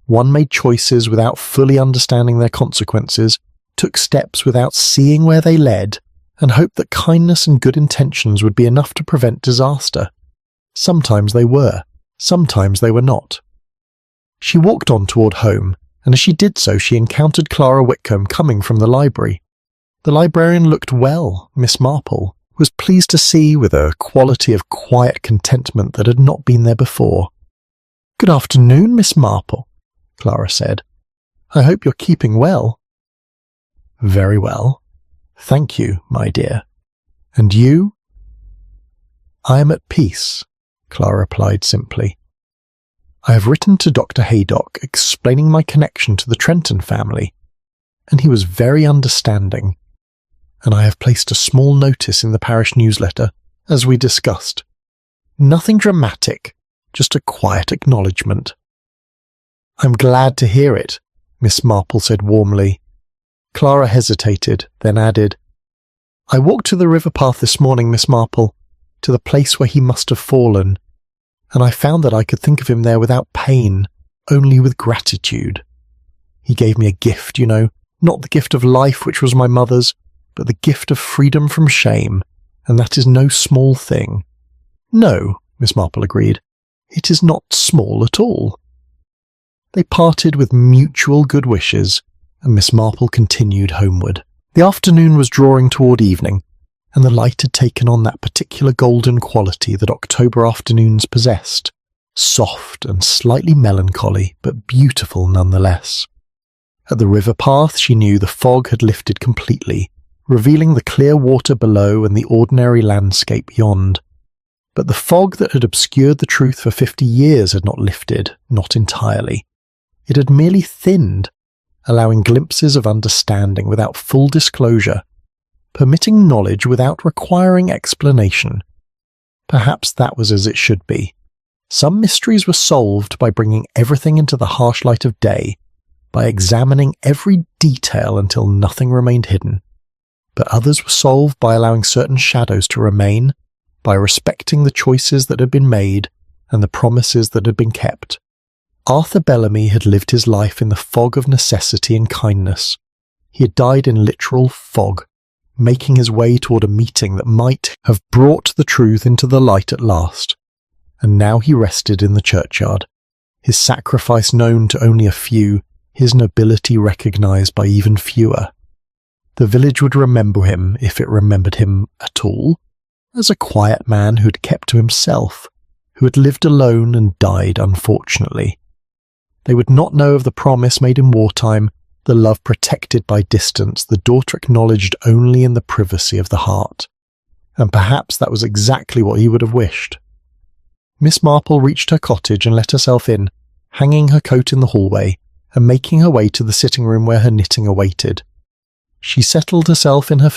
One made choices without fully understanding their consequences, took steps without seeing where they led, and hoped that kindness and good intentions would be enough to prevent disaster. Sometimes they were, sometimes they were not. She walked on toward home, and as she did so she encountered Clara Whitcomb coming from the library. The librarian looked well, Miss Marple was pleased to see, with a quality of quiet contentment that had not been there before. "Good afternoon, Miss Marple," Clara said. "I hope you're keeping well." "Very well. Thank you, my dear. And you?" "I am at peace," Clara replied simply. "I have written to Dr. Haydock explaining my connection to the Trenton family, and he was very understanding, and I have placed a small notice in the parish newsletter, as we discussed. Nothing dramatic, just a quiet acknowledgement." "I'm glad to hear it," Miss Marple said warmly. Clara hesitated, then added, "I walked to the river path this morning, Miss Marple, to the place where he must have fallen, and I found that I could think of him there without pain, only with gratitude. He gave me a gift, you know, not the gift of life which was my mother's, but the gift of freedom from shame, and that is no small thing." "No," Miss Marple agreed, "it is not small at all." They parted with mutual good wishes, and Miss Marple continued homeward. The afternoon was drawing toward evening, and the light had taken on that particular golden quality that October afternoons possessed, soft and slightly melancholy, but beautiful nonetheless. At the river path she knew the fog had lifted completely, revealing the clear water below and the ordinary landscape beyond. But the fog that had obscured the truth for 50 years had not lifted, not entirely. It had merely thinned, allowing glimpses of understanding without full disclosure, permitting knowledge without requiring explanation. Perhaps that was as it should be. Some mysteries were solved by bringing everything into the harsh light of day, by examining every detail until nothing remained hidden. But others were solved by allowing certain shadows to remain, by respecting the choices that had been made and the promises that had been kept. Arthur Bellamy had lived his life in the fog of necessity and kindness. He had died in literal fog, making his way toward a meeting that might have brought the truth into the light at last. And now he rested in the churchyard, his sacrifice known to only a few, his nobility recognized by even fewer. The village would remember him, if it remembered him at all, as a quiet man who had kept to himself, who had lived alone and died unfortunately. They would not know of the promise made in wartime, the love protected by distance, the daughter acknowledged only in the privacy of the heart. And perhaps that was exactly what he would have wished. Miss Marple reached her cottage and let herself in, hanging her coat in the hallway, and making her way to the sitting room where her knitting awaited. She settled herself in her